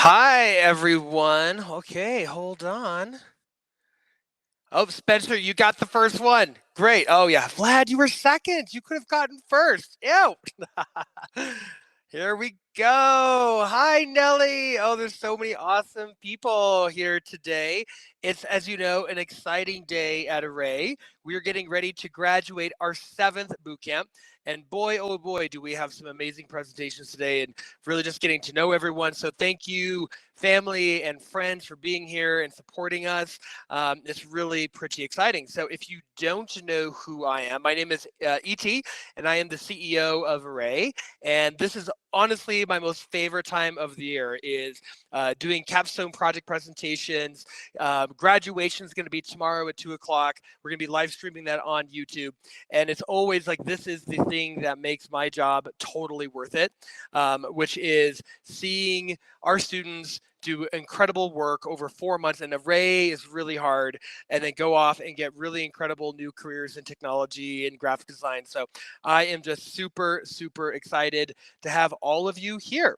Hi, everyone. Okay, hold on. Oh, Spencer, you got the first one. Great. Oh, yeah. Vlad, you were second. You could have gotten first. Ew. Here we go. Hi, Nelly. Oh, there's so many awesome people here today. It's, as you know, an exciting day at Array. We are getting ready to graduate our 7th boot camp. And boy, oh boy, do we have some amazing presentations today and really just getting to know everyone. So thank you, family and friends, for being here and supporting us. It's really pretty exciting. So if you don't know who I am, my name is E.T., and I am the CEO of Array. And this is honestly my most favorite time of the year is doing capstone project presentations. Graduation is going to be tomorrow at 2 o'clock. We're going to be live streaming that on YouTube. And it's always like, this is the thing that makes my job totally worth it, which is seeing our students do incredible work over 4 months. And Array is really hard, and then go off and get really incredible new careers in technology and graphic design. So I am just super, super excited to have all of you here.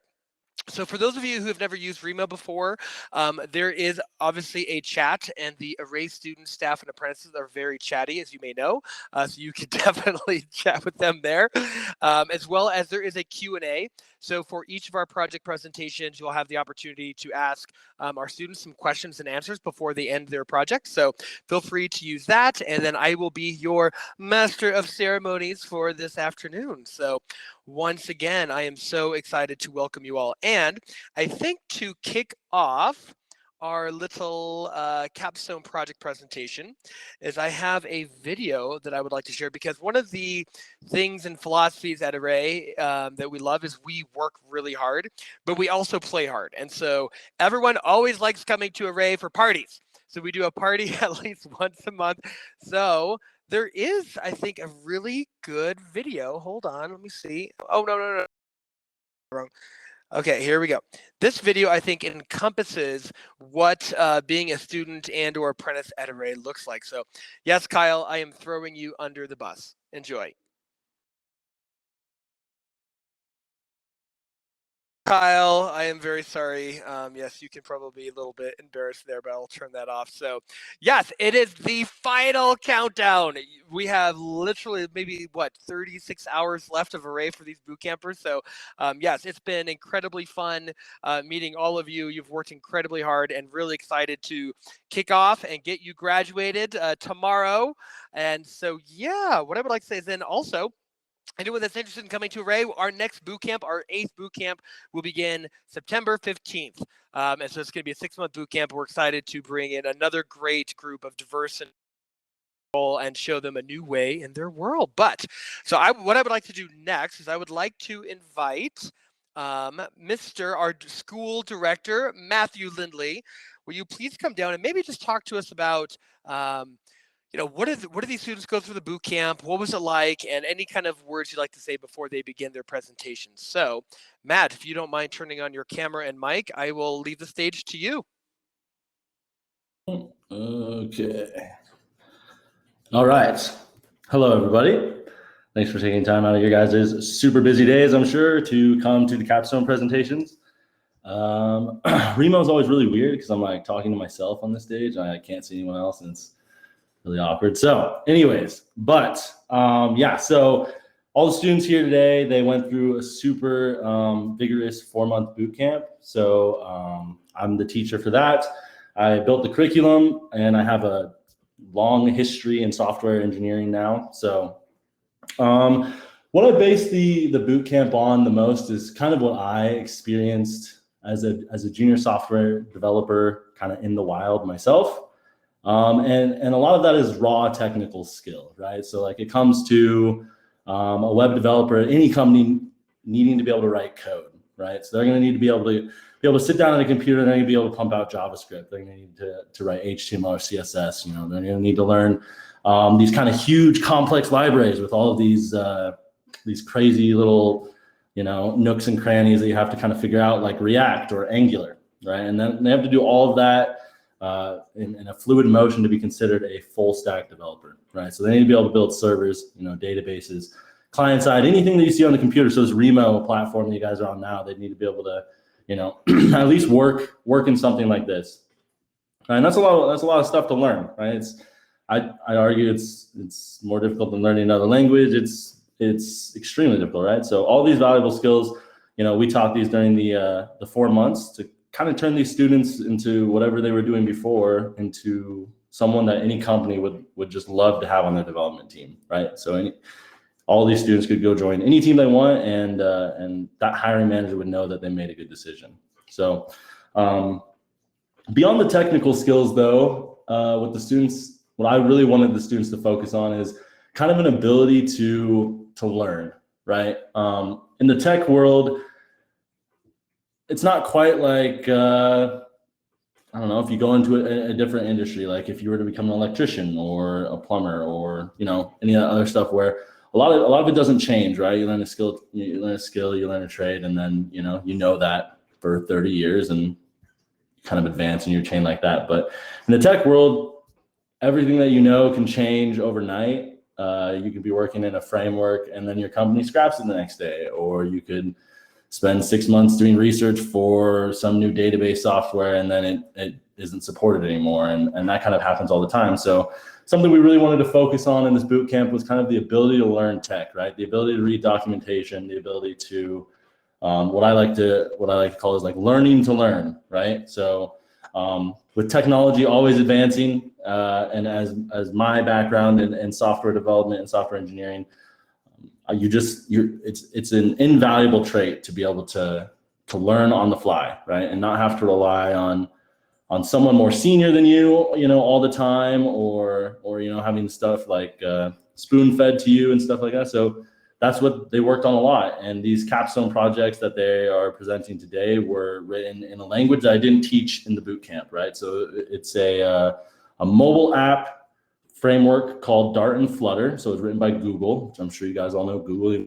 So for those of you who have never used Remo before, there is obviously a chat, and the Array students, staff, and apprentices are very chatty, as you may know. So you can definitely chat with them there, as well as there is a Q&A. So for each of our project presentations, you'll have the opportunity to ask our students some questions and answers before they end their project. So feel free to use that, and then I will be your master of ceremonies for this afternoon. So once again, I am so excited to welcome you all. And I think to kick off our little capstone project presentation is I have a video that I would like to share, because one of the things and philosophies at Array that we love is we work really hard, but we also play hard. And so everyone always likes coming to Array for parties. So we do a party at least once a month. So there is, I think, a really good video. Hold on, let me see. Oh, no. Wrong. Okay, here we go. This video, I think, encompasses what being a student and or apprentice at Array looks like. So yes, Kyle, I am throwing you under the bus. Enjoy. Kyle, I am very sorry. Yes, you can probably be a little bit embarrassed there, but I'll turn that off. So, yes, it is the final countdown. We have literally maybe, 36 hours left of Array for these boot campers. So, yes, it's been incredibly fun meeting all of you. You've worked incredibly hard, and really excited to kick off and get you graduated tomorrow. And so, yeah, what I would like to say is then also, anyone that's interested in coming to Array, our next boot camp, our 8th boot camp, will begin September 15th. And so it's going to be a 6-month boot camp. We're excited to bring in another great group of diverse and show them a new way in their world. But so what I would like to do next is I would like to invite our school director, Matthew Lindley. Will you please come down and maybe just talk to us about what do these students go through the boot camp? What was it like? And any kind of words you'd like to say before they begin their presentations. So, Matt, if you don't mind turning on your camera and mic, I will leave the stage to you. Okay. All right. Hello, everybody. Thanks for taking time out of your guys' super busy days, I'm sure, to come to the capstone presentations. Remo is always really weird because I'm like talking to myself on the stage and I can't see anyone else, and it's really awkward. So anyways, but yeah, so all the students here today, they went through a super vigorous 4-month boot camp. So I'm the teacher for that. I built the curriculum, and I have a long history in software engineering now. So what I base the boot camp on the most is kind of what I experienced as a junior software developer, kind of in the wild myself. And a lot of that is raw technical skill, right? So like it comes to a web developer at any company needing to be able to write code, right? So they're going to need to be able to sit down at a computer. They're going to be able to pump out JavaScript. They're going to need to write HTML or CSS. They're going to need to learn these kind of huge complex libraries with all of these crazy little nooks and crannies that you have to kind of figure out, like React or Angular, right? And then they have to do all of that in a fluid motion to be considered a full stack developer, right? So they need to be able to build servers, databases, client side, anything that you see on the computer. So this Remo platform that you guys are on now, they need to be able to at least work in something like this. And that's a lot of stuff to learn, right? I argue it's more difficult than learning another language. It's extremely difficult, right? So all these valuable skills, we taught these during the 4 months to kind of turn these students into whatever they were doing before into someone that any company would just love to have on their development team, right? So all these students could go join any team they want, and that hiring manager would know that they made a good decision. So beyond the technical skills, though, with the students, what I really wanted the students to focus on is kind of an ability to learn, right? In the tech world, it's not quite like I don't know, if you go into a different industry, like if you were to become an electrician or a plumber or any other stuff, where a lot of it doesn't change, right? You learn a skill, you learn a trade, and then you know that for 30 years and kind of advance in your chain like that. But in the tech world, everything that can change overnight. You could be working in a framework and then your company scraps it the next day, or you could spend 6 months doing research for some new database software and then it isn't supported anymore. And that kind of happens all the time. So something we really wanted to focus on in this boot camp was kind of the ability to learn tech, right? The ability to read documentation, the ability to what I like to call is like learning to learn, right? So with technology always advancing, and as my background in software development and software engineering, it's an invaluable trait to be able to learn on the fly, right? And not have to rely on someone more senior than you all the time, or having stuff like spoon fed to you and stuff like that. So that's what they worked on a lot. And these capstone projects that they are presenting today were written in a language that I didn't teach in the boot camp, right? So it's a mobile app framework called Dart and Flutter. So it's written by Google, which I'm sure you guys all know Google.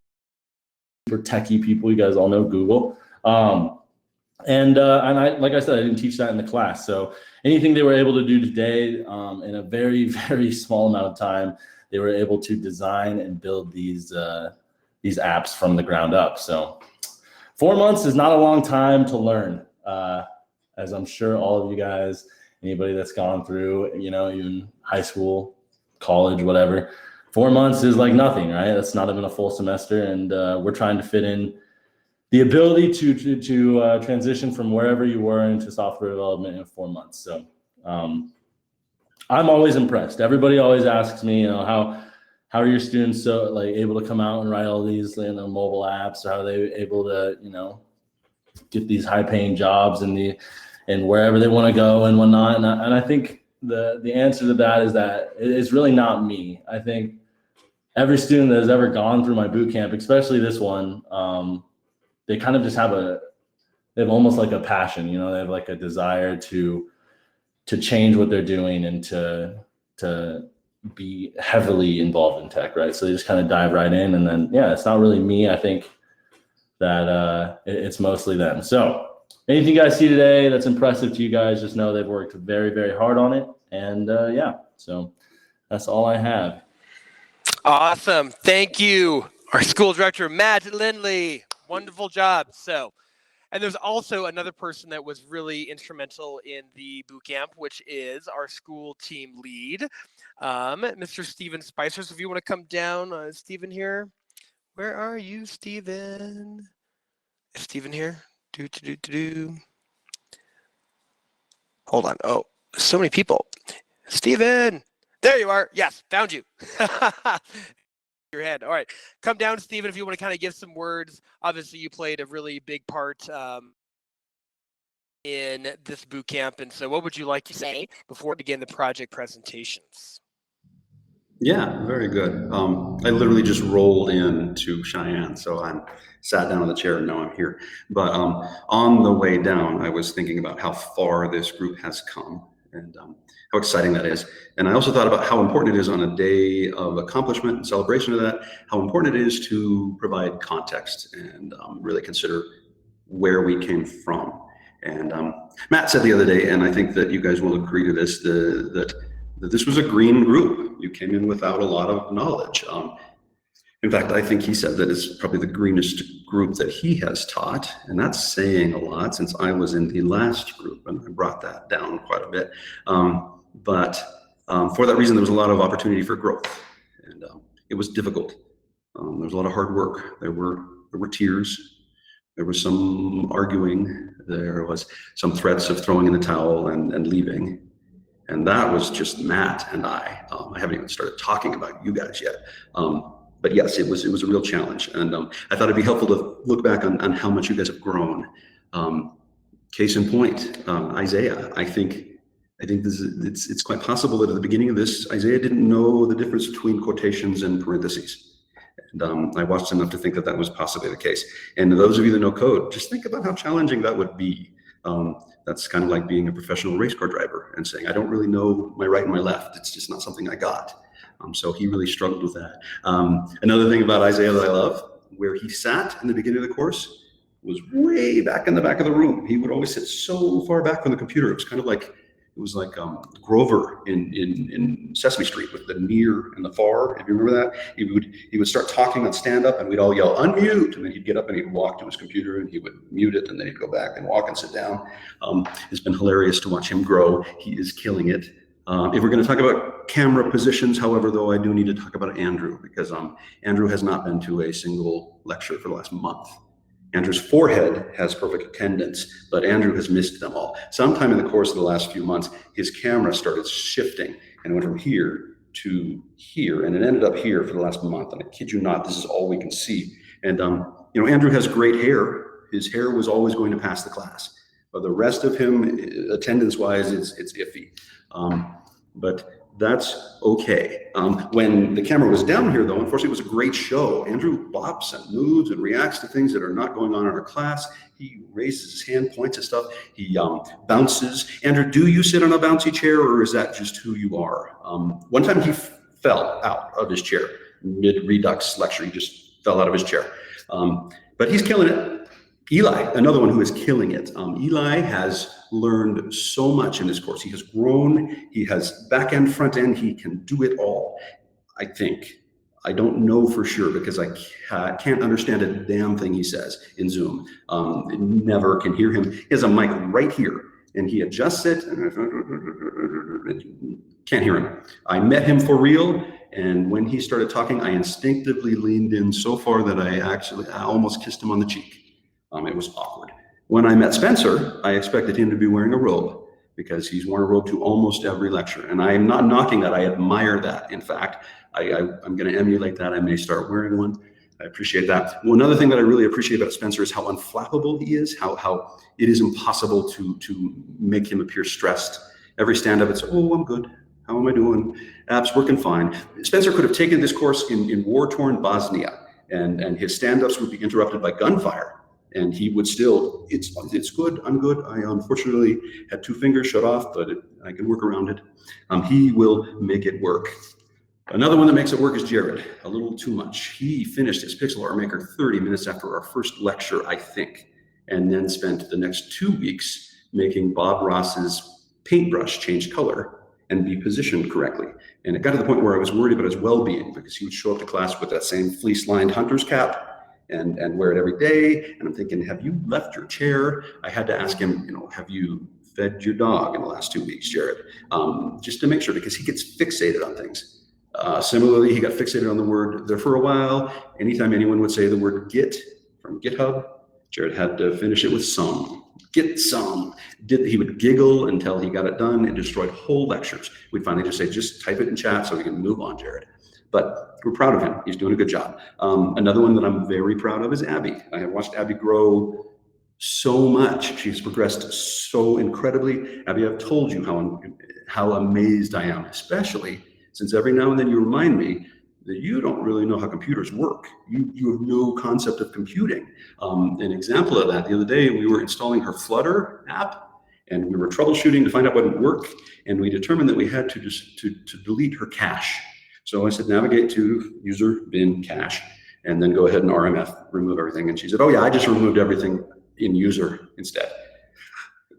For techie people, you guys all know Google. And like I said, I didn't teach that in the class. So anything they were able to do today, in a very, very small amount of time, they were able to design and build these apps from the ground up. So 4 months is not a long time to learn, as I'm sure all of you guys, anybody that's gone through, even high school, college, whatever, 4 months is like nothing, right? That's not even a full semester. And we're trying to fit in the ability to transition from wherever you were into software development in 4 months. So I'm always impressed. Everybody always asks me, how are your students able to come out and write all these mobile apps, or how are they able to get these high paying jobs and wherever they want to go and whatnot. And I think the answer to that is that it's really not me. I think every student that has ever gone through my boot camp, especially this one, they kind of just they have almost like a passion, they have like a desire to change what they're doing and to be heavily involved in tech, right? So they just kind of dive right in, and then, it's not really me. I think that it's mostly them. So anything you guys see today that's impressive to you guys, just know they've worked very, very hard on it. And so that's all I have. Awesome. Thank you, our school director, Matt Lindley. Wonderful job. And there's also another person that was really instrumental in the boot camp, which is our school team lead, Mr. Steven Spicer. So if you want to come down, Steven here. Where are you, Steven? Is Steven here? Hold on. Oh, so many people. Steven, there you are. Yes, found you. Your head. All right, come down, Steven, if you want to kind of give some words. Obviously, you played a really big part in this boot camp, and so what would you like to say before we begin the project presentations? Yeah, very good. I literally just rolled into Cheyenne, so I'm sat down in the chair and now I'm here. But on the way down, I was thinking about how far this group has come and how exciting that is. And I also thought about how important it is on a day of accomplishment and celebration of that, how important it is to provide context and really consider where we came from. And Matt said the other day, and I think that you guys will agree to this, that this was a green group. You came in without a lot of knowledge. In fact, I think he said that it's probably the greenest group that he has taught, and that's saying a lot since I was in the last group, and I brought that down quite a bit. But for that reason, there was a lot of opportunity for growth, and it was difficult. There was a lot of hard work. There were tears. There was some arguing. There was some threats of throwing in the towel and leaving. And that was just Matt and I. I haven't even started talking about you guys yet. But yes, it was a real challenge. And I thought it'd be helpful to look back on how much you guys have grown. Case in point, Isaiah. I think it's quite possible that at the beginning of this, Isaiah didn't know the difference between quotations and parentheses. And I watched enough to think that was possibly the case. And those of you that know code, just think about how challenging that would be. That's kind of like being a professional race car driver and saying, I don't really know my right and my left. It's just not something I got. So he really struggled with that. Another thing about Isaiah that I love, where he sat in the beginning of the course was way back in the back of the room. He would always sit so far back from the computer. It was like Grover in Sesame Street with the near and the far. If you remember that, he would start talking on stand up, and we'd all yell unmute, and then he'd get up and he'd walk to his computer and he would mute it, and then he'd go back and walk and sit down. It's been hilarious to watch him grow. He is killing it. If we're going to talk about camera positions, however, though, I do need to talk about Andrew, because Andrew has not been to a single lecture for the last month. Andrew's forehead has perfect attendance, but Andrew has missed them all. Sometime in the course of the last few months, his camera started shifting and went from here to here, and it ended up here for the last month. And I kid you not, this is all we can see. And Andrew has great hair. His hair was always going to pass the class, but the rest of him, attendance-wise, it's iffy. But that's okay. When the camera was down here, though, unfortunately, it was a great show. Andrew bops and moves and reacts to things that are not going on in our class. He raises his hand, points at stuff. He bounces. Andrew, do you sit on a bouncy chair, or is that just who you are? One time he fell out of his chair mid-Redux lecture. He just fell out of his chair. But he's killing it. Eli, another one who is killing it. Eli has learned so much in this course. He has grown. He has back end, front end. He can do it all, I think. I don't know for sure because I can't understand a damn thing he says in Zoom. Never can hear him. He has a mic right here, and he adjusts it. Can't hear him. I met him for real, and when he started talking, I instinctively leaned in so far that I almost kissed him on the cheek. It was awkward. When I met Spencer, I expected him to be wearing a robe because he's worn a robe to almost every lecture. And I am not knocking that. I admire that. In fact, I'm going to emulate that. I may start wearing one. I appreciate that. Well, another thing that I really appreciate about Spencer is how unflappable he is, how it is impossible to make him appear stressed. Every stand-up, it's, oh, I'm good. How am I doing? App's working fine. Spencer could have taken this course in war-torn Bosnia, and his stand-ups would be interrupted by gunfire. And he would still, it's good, I'm good. I unfortunately had 2 fingers shut off, but I can work around it. He will make it work. Another one that makes it work is Jared, a little too much. He finished his pixel art maker 30 minutes after our first lecture, I think, and then spent the next 2 weeks making Bob Ross's paintbrush change color and be positioned correctly. And it got to the point where I was worried about his well-being because he would show up to class with that same fleece-lined hunter's cap and wear it every day. And I'm thinking, have you left your chair? I had to ask him, have you fed your dog in the last 2 weeks, Jared? Just to make sure, because he gets fixated on things. Similarly, he got fixated on the word there for a while. Anytime anyone would say the word Git from GitHub, Jared had to finish it with some. Get some. He would giggle until he got it done and destroyed whole lectures. We'd finally just say, just type it in chat so we can move on, Jared. But we're proud of him. He's doing a good job. Another one that I'm very proud of is Abby. I have watched Abby grow so much. She's progressed so incredibly. Abby, I've told you how amazed I am, especially since every now and then you remind me that you don't really know how computers work. You have no concept of computing. An example of that, the other day we were installing her Flutter app, and we were troubleshooting to find out what would work, and we determined that we had to delete her cache. So I said, navigate to user bin cache, and then go ahead and RMF, remove everything. And she said, oh yeah, I just removed everything in user instead.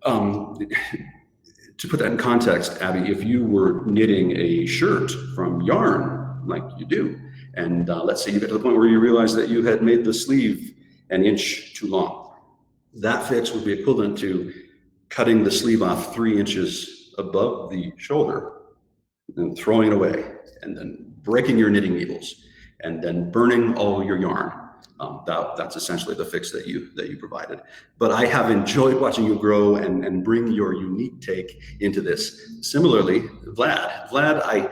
To put that in context, Abby, if you were knitting a shirt from yarn, like you do, And let's say you get to the point where you realize that you had made the sleeve an inch too long. That fix would be equivalent to cutting the sleeve off 3 inches above the shoulder and throwing it away, and then breaking your knitting needles, and then burning all your yarn. That's essentially the fix that you provided. But I have enjoyed watching you grow and bring your unique take into this. Similarly, Vlad,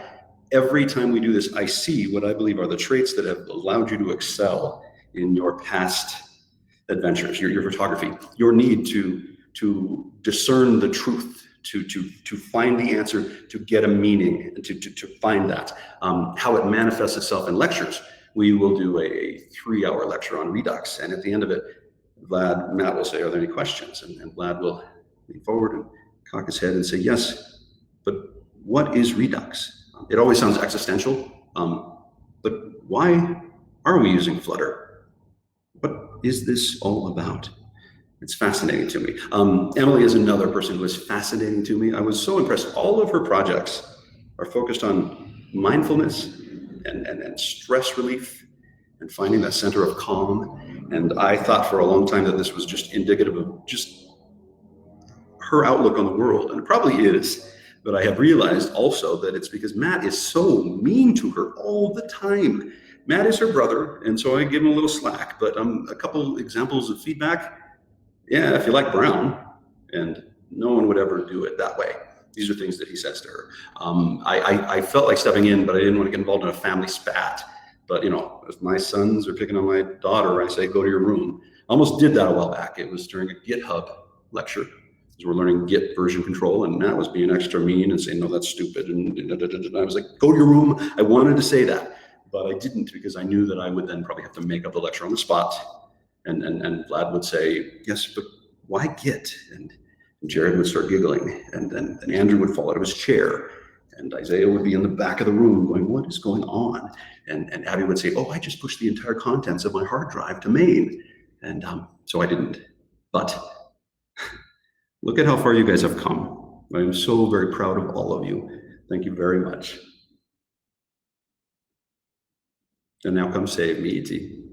every time we do this, I see what I believe are the traits that have allowed you to excel in your past adventures, your photography, your need to discern the truth, to find the answer, to get a meaning, to find that. How it manifests itself in lectures. We will do a 3-hour lecture on Redux, and at the end of it, Matt will say, "Are there any questions?" And Vlad will lean forward and cock his head and say, "Yes, but what is Redux?" It always sounds existential, but why are we using Flutter? What is this all about? It's fascinating to me. Emily is another person who is fascinating to me. I was so impressed. All of her projects are focused on mindfulness and stress relief and finding that center of calm. And I thought for a long time that this was just indicative of just her outlook on the world, and it probably is. But I have realized also that it's because Matt is so mean to her all the time. Matt is her brother, and so I give him a little slack. But a couple examples of feedback. Yeah, if you like brown, and no one would ever do it that way. These are things that he says to her. I felt like stepping in, but I didn't want to get involved in a family spat. But if my sons are picking on my daughter, I say, "Go to your room." I almost did that a while back. It was during a GitHub lecture, because we're learning Git version control, and Matt was being extra mean and saying, "No, that's stupid." And I was like, "Go to your room." I wanted to say that, but I didn't, because I knew that I would then probably have to make up the lecture on the spot. And Vlad would say, "Yes, but why Git?" And Jared would start giggling, and Andrew would fall out of his chair, and Isaiah would be in the back of the room going, "What is going on?" And Abby would say, "Oh, I just pushed the entire contents of my hard drive to main." And so I didn't. But look at how far you guys have come. I am so very proud of all of you. Thank you very much. And now come save me, E.T.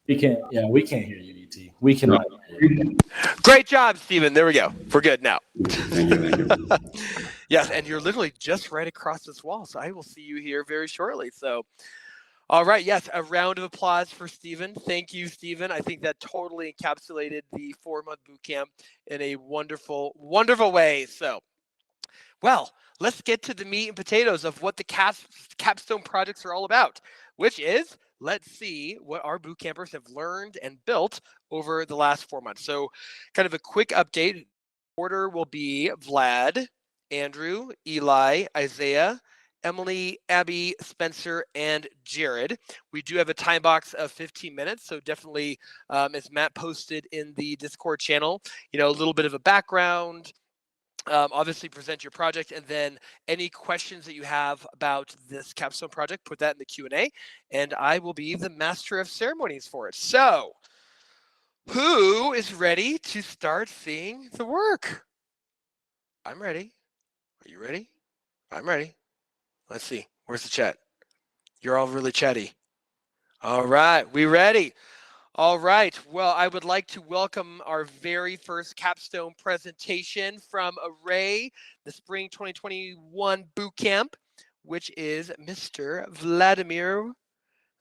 We can't hear you, ET. We cannot hear you. Great job, Stephen. There we go. We're good now. Thank you. Yes, and you're literally just right across this wall, so I will see you here very shortly. So, all right, yes, a round of applause for Stephen. Thank you, Stephen. I think that totally encapsulated the 4-month boot camp in a wonderful, wonderful way. So, well, let's get to the meat and potatoes of what the Capstone projects are all about, which is, let's see what our boot campers have learned and built over the last 4 months. So kind of a quick update. Order will be Vlad, Andrew, Eli, Isaiah, Emily, Abby, Spencer, and Jared. We do have a time box of 15 minutes, so definitely, as Matt posted in the Discord channel, a little bit of a background, obviously present your project, and then any questions that you have about this Capstone project, put that in the Q&A, and I will be the master of ceremonies for it. So, who is ready to start seeing the work? I'm ready. Are you ready? I'm ready. Let's see. Where's the chat? You're all really chatty. All right, we ready? All right. Well, I would like to welcome our very first Capstone presentation from Array, the Spring 2021 Boot Camp, which is Mr. Vladimir.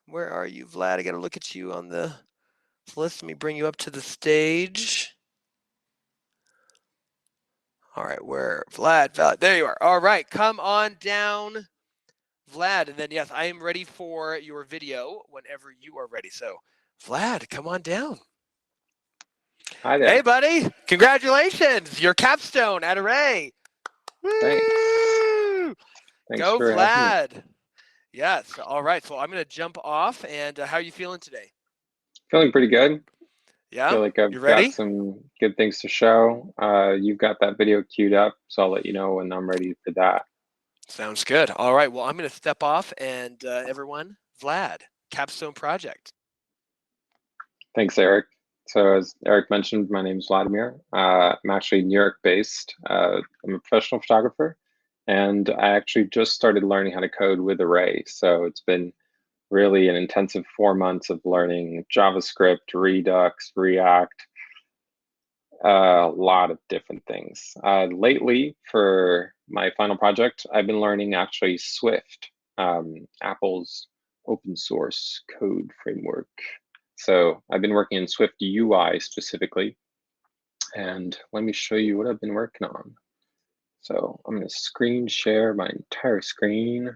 Where are you, Vlad? I got to look at you on the list. Let me bring you up to the stage. All right, where? Vlad, there you are. All right, come on down, Vlad. And then, yes, I am ready for your video whenever you are ready. So, Vlad, come on down. Hi there. Hey, buddy. Congratulations. Your Capstone at Array. Thanks. Woo! Thanks Go, for having me. Vlad. Yes. All right. So I'm going to jump off. And how are you feeling today? Feeling pretty good. Yeah. Feel like You I've ready? got some good things to show. You've got that video queued up, so I'll let you know when I'm ready for that. Sounds good. All right. Well, I'm going to step off, and everyone, Vlad, Capstone project. Thanks, Eric. So as Eric mentioned, my name is Vladimir. I'm actually New York based. I'm a professional photographer, and I actually just started learning how to code with Array. So it's been really an intensive 4 months of learning JavaScript, Redux, React, a lot of different things. Lately, for my final project, I've been learning actually Swift, Apple's open source code framework. So I've been working in Swift UI specifically, and let me show you what I've been working on. So I'm going to screen share my entire screen.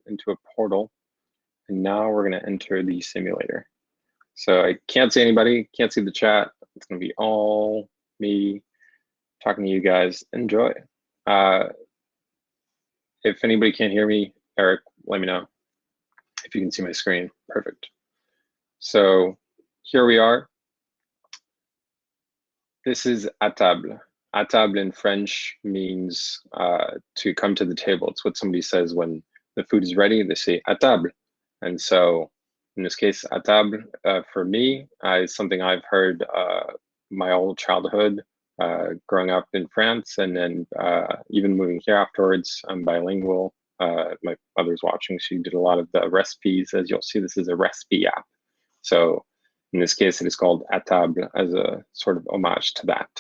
Into a portal, and now we're going to enter the simulator. So I can't see anybody, can't see the chat. It's going to be all me talking to you guys. Enjoy. If anybody can't hear me, Eric, let me know. If you can see my screen, perfect. So here we are. This is à table. À table in French means to come to the table. It's what somebody says when the food is ready. They say à table. And so in this case, à table for me is something I've heard my whole childhood, growing up in France, and then even moving here afterwards. I'm bilingual. My mother's watching. She did a lot of the recipes. As you'll see, this is a recipe app. So in this case, it is called à table as a sort of homage to that.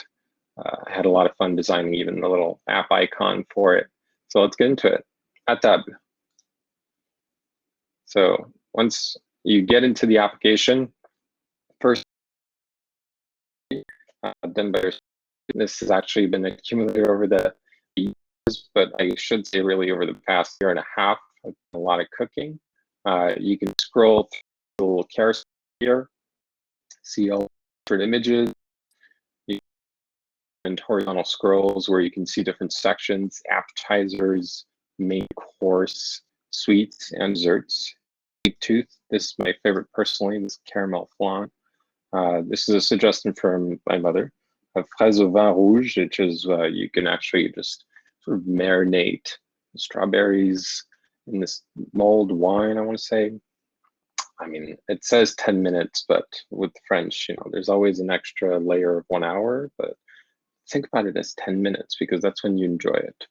I had a lot of fun designing even the little app icon for it. So let's get into it. À table. So once you get into the application, first, done by this has actually been accumulated over the years, but I should say really over the past year and a half, I've done a lot of cooking. You can scroll through the little carousel here, see all different images, and horizontal scrolls where you can see different sections, appetizers, main course, sweets, and desserts. Sweet tooth, this is my favorite personally, this caramel flan. This is a suggestion from my mother. Fraise au vin rouge, which is you can actually just sort of marinate strawberries in this mulled wine, I want to say. I mean, it says 10 minutes, but with French, you know, there's always an extra layer of 1 hour, but think about it as 10 minutes because that's when you enjoy it.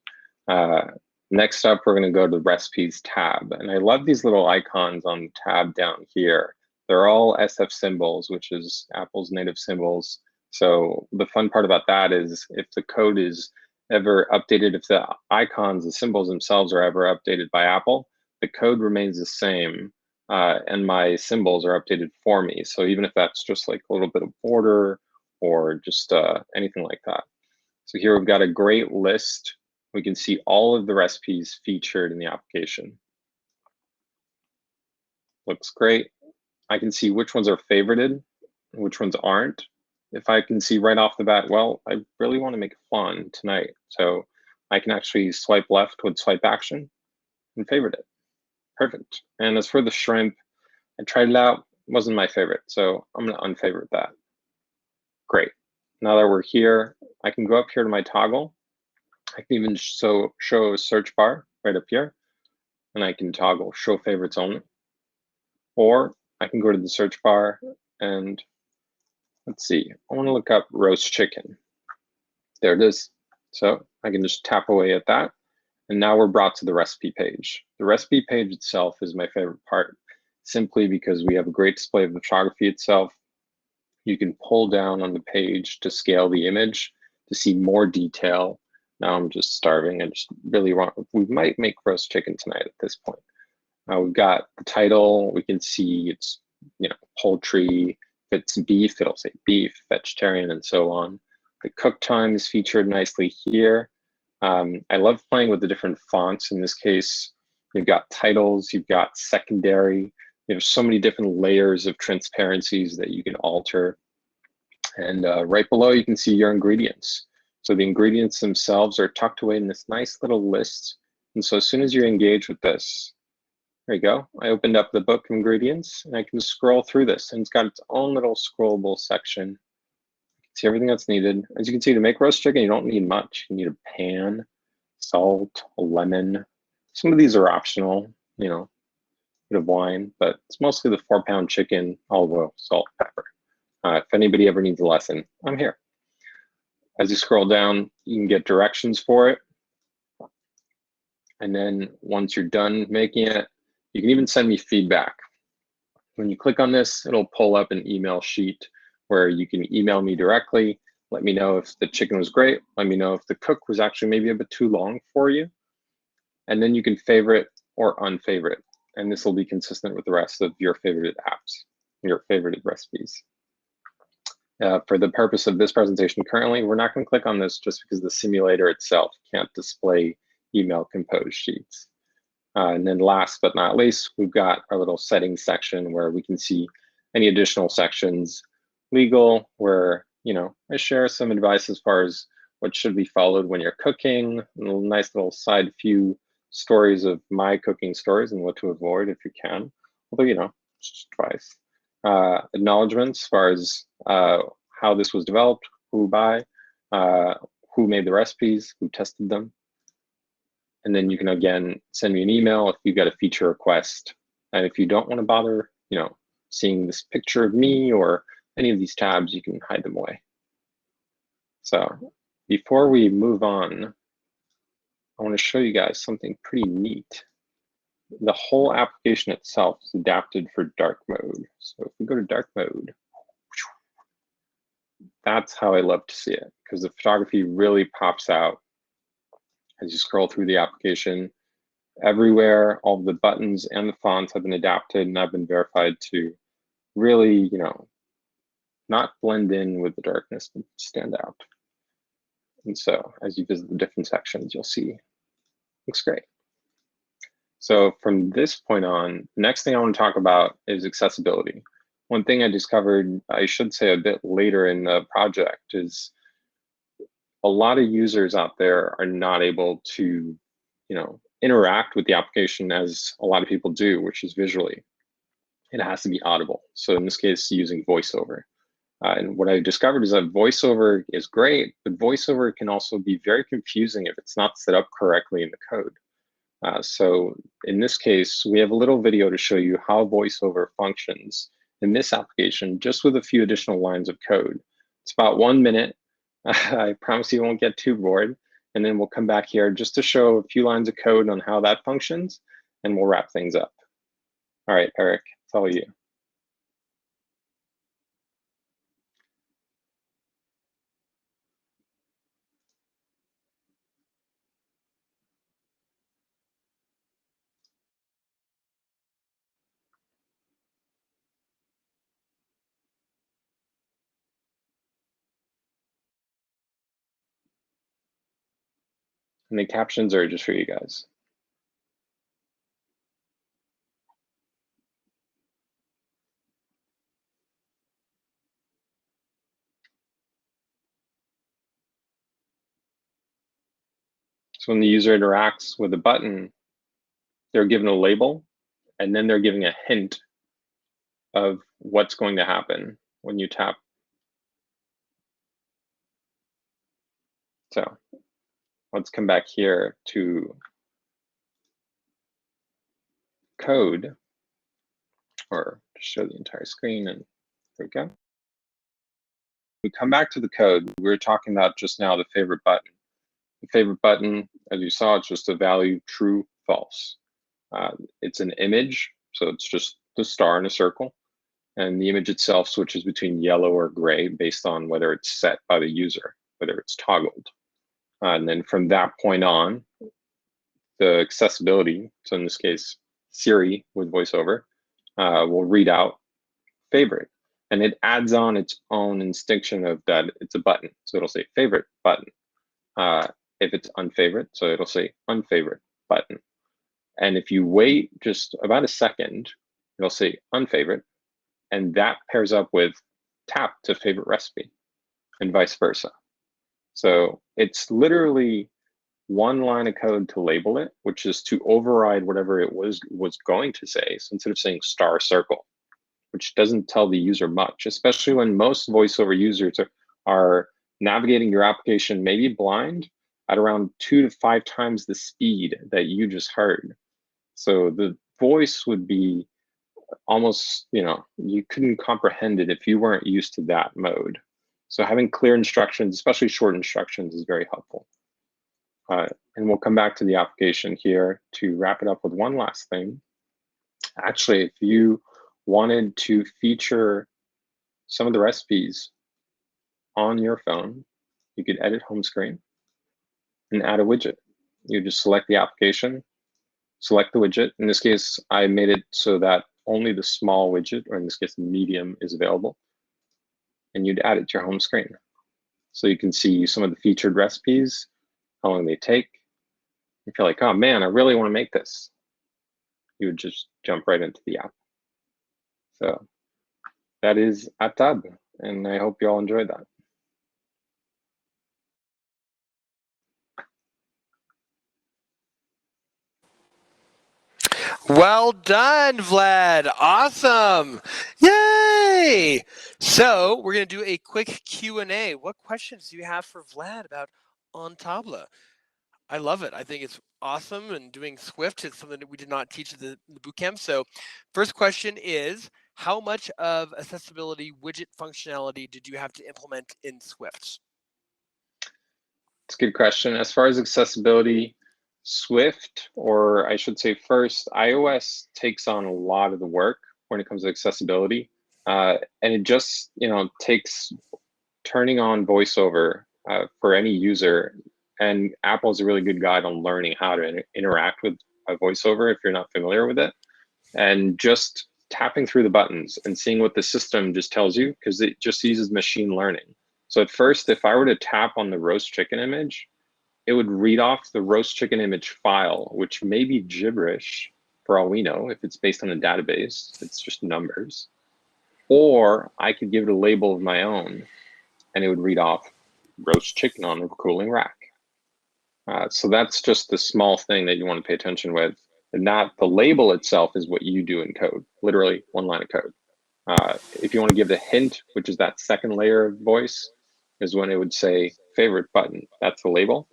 Next up, we're going to go to the recipes tab. And I love these little icons on the tab down here. They're all SF symbols, which is Apple's native symbols. So the fun part about that is if the code is ever updated, if the icons, the symbols themselves are ever updated by Apple, the code remains the same and my symbols are updated for me. So even if that's just like a little bit of border or just anything like that. So here we've got a great list. We can see all of the recipes featured in the application. Looks great. I can see which ones are favorited, which ones aren't. If I can see right off the bat, well, I really want to make flan tonight. So I can actually swipe left with swipe action and favorite it. Perfect. And as for the shrimp, I tried it out, wasn't my favorite. So I'm going to unfavorite that. Great. Now that we're here, I can go up here to my toggle. I can even show a search bar right up here, and I can toggle show favorites only. Or I can go to the search bar and let's see, I want to look up roast chicken. There it is. So I can just tap away at that. And now we're brought to the recipe page. The recipe page itself is my favorite part, simply because we have a great display of the photography itself. You can pull down on the page to scale the image to see more detail. Now I'm just starving. I just really want, we might make roast chicken tonight at this point. We've got the title. We can see it's, you know, poultry. If it's beef, it'll say beef, vegetarian, and so on. The cook time is featured nicely here. I love playing with the different fonts. In this case, you've got titles, you've got secondary. There's so many different layers of transparencies that you can alter. And right below, you can see your ingredients. So the ingredients themselves are tucked away in this nice little list. And so as soon as you engage with this, there you go. I opened up the book of ingredients and I can scroll through this, and it's got its own little scrollable section. See everything that's needed. As you can see, to make roast chicken, you don't need much. You need a pan, salt, a lemon. Some of these are optional. you know, bit of wine, but it's mostly the 4-pound chicken, olive oil, salt, pepper. If anybody ever needs a lesson, I'm here. As you scroll down, you can get directions for it. And then once you're done making it, you can even send me feedback. When you click on this, it'll pull up an email sheet where you can email me directly. Let me know if the chicken was great. Let me know if the cook was actually maybe a bit too long for you. And then you can favorite or unfavorite. And this will be consistent with the rest of your favorited apps, your favorited recipes. For the purpose of this presentation currently, we're not going to click on this just because the simulator itself can't display email compose sheets. And then last but not least, we've got our little settings section where we can see any additional sections. Legal, where, you know, I share some advice as far as what should be followed when you're cooking. A nice little side few stories of my cooking stories and what to avoid if you can. Although, you know, just advice. Acknowledgements as far as how this was developed, who by, who made the recipes, who tested them. And then you can, again, send me an email if you've got a feature request. And if you don't want to bother, you know, seeing this picture of me or any of these tabs, you can hide them away. So before we move on, I want to show you guys something pretty neat. The whole application itself is adapted for dark mode. So if we go to dark mode, that's how I love to see it, because the photography really pops out as you scroll through the application. Everywhere, all the buttons and the fonts have been adapted and have been verified to really, you know, not blend in with the darkness, but stand out. And so as you visit the different sections, you'll see, looks great. So from this point on, the next thing I want to talk about is accessibility. One thing I discovered, I should say a bit later in the project, is a lot of users out there are not able to, you know, interact with the application as a lot of people do, which is visually. It has to be audible. So in this case, using VoiceOver. And what I discovered is that VoiceOver is great, but VoiceOver can also be very confusing if it's not set up correctly in the code. So in this case, we have a little video to show you how VoiceOver functions in this application, just with a few additional lines of code. It's about 1 minute. I promise you won't get too bored. And then we'll come back here just to show a few lines of code on how that functions, and we'll wrap things up. All right, Eric, it's all you. And the captions are just for you guys. So when the user interacts with the button, they're given a label, and then they're giving a hint of what's going to happen when you tap. So let's come back here to code, or just show the entire screen, and there we go. We come back to the code. We were talking about just now the favorite button. The favorite button, as you saw, it's just a value true, false. It's an image, so it's just the star in a circle. And the image itself switches between yellow or gray based on whether it's set by the user, whether it's toggled. And then from that point on, the accessibility, so in this case, Siri with VoiceOver, will read out favorite. And it adds on its own instinction of that it's a button. So it'll say favorite button. If it's unfavorite, so it'll say unfavorite button. And if you wait just about a second, it'll say unfavorite. And that pairs up with tap to favorite recipe and vice versa. So it's literally one line of code to label it, which is to override whatever it was going to say. So instead of saying star circle, which doesn't tell the user much, especially when most VoiceOver users are navigating your application maybe blind at around 2 to 5 times the speed that you just heard. So the voice would be almost, you couldn't comprehend it if you weren't used to that mode. So having clear instructions, especially short instructions, is very helpful. And we'll come back to the application here to wrap it up with one last thing. Actually, if you wanted to feature some of the recipes on your phone, you could edit home screen and add a widget. You just select the application, select the widget. In this case, I made it so that only the small widget, or in this case, the medium, is available. And you'd add it to your home screen. So you can see some of the featured recipes, how long they take. If you're like, oh man, I really want to make this, you would just jump right into the app. So that is Atab, and I hope you all enjoyed that. Well done, Vlad. Awesome. Yay. So we're going to do a quick Q&A. What questions do you have for Vlad about On Table? I love it. I think it's awesome, and doing Swift is something that we did not teach at the bootcamp. So first question is, how much of accessibility widget functionality did you have to implement in Swift? It's a good question. As far as accessibility, Swift, or I should say first, iOS takes on a lot of the work when it comes to accessibility. And it just, takes turning on VoiceOver for any user. And Apple is a really good guide on learning how to interact with a VoiceOver if you're not familiar with it. And just tapping through the buttons and seeing what the system just tells you, because it just uses machine learning. So at first, if I were to tap on the roast chicken image, it would read off the roast chicken image file, which may be gibberish for all we know. If it's based on a database, it's just numbers. Or I could give it a label of my own, and it would read off roast chicken on a cooling rack. So that's just the small thing that you want to pay attention with. And not the label itself is what you do in code, literally one line of code. If you want to give the hint, which is that second layer of voice, is when it would say favorite button. That's the label.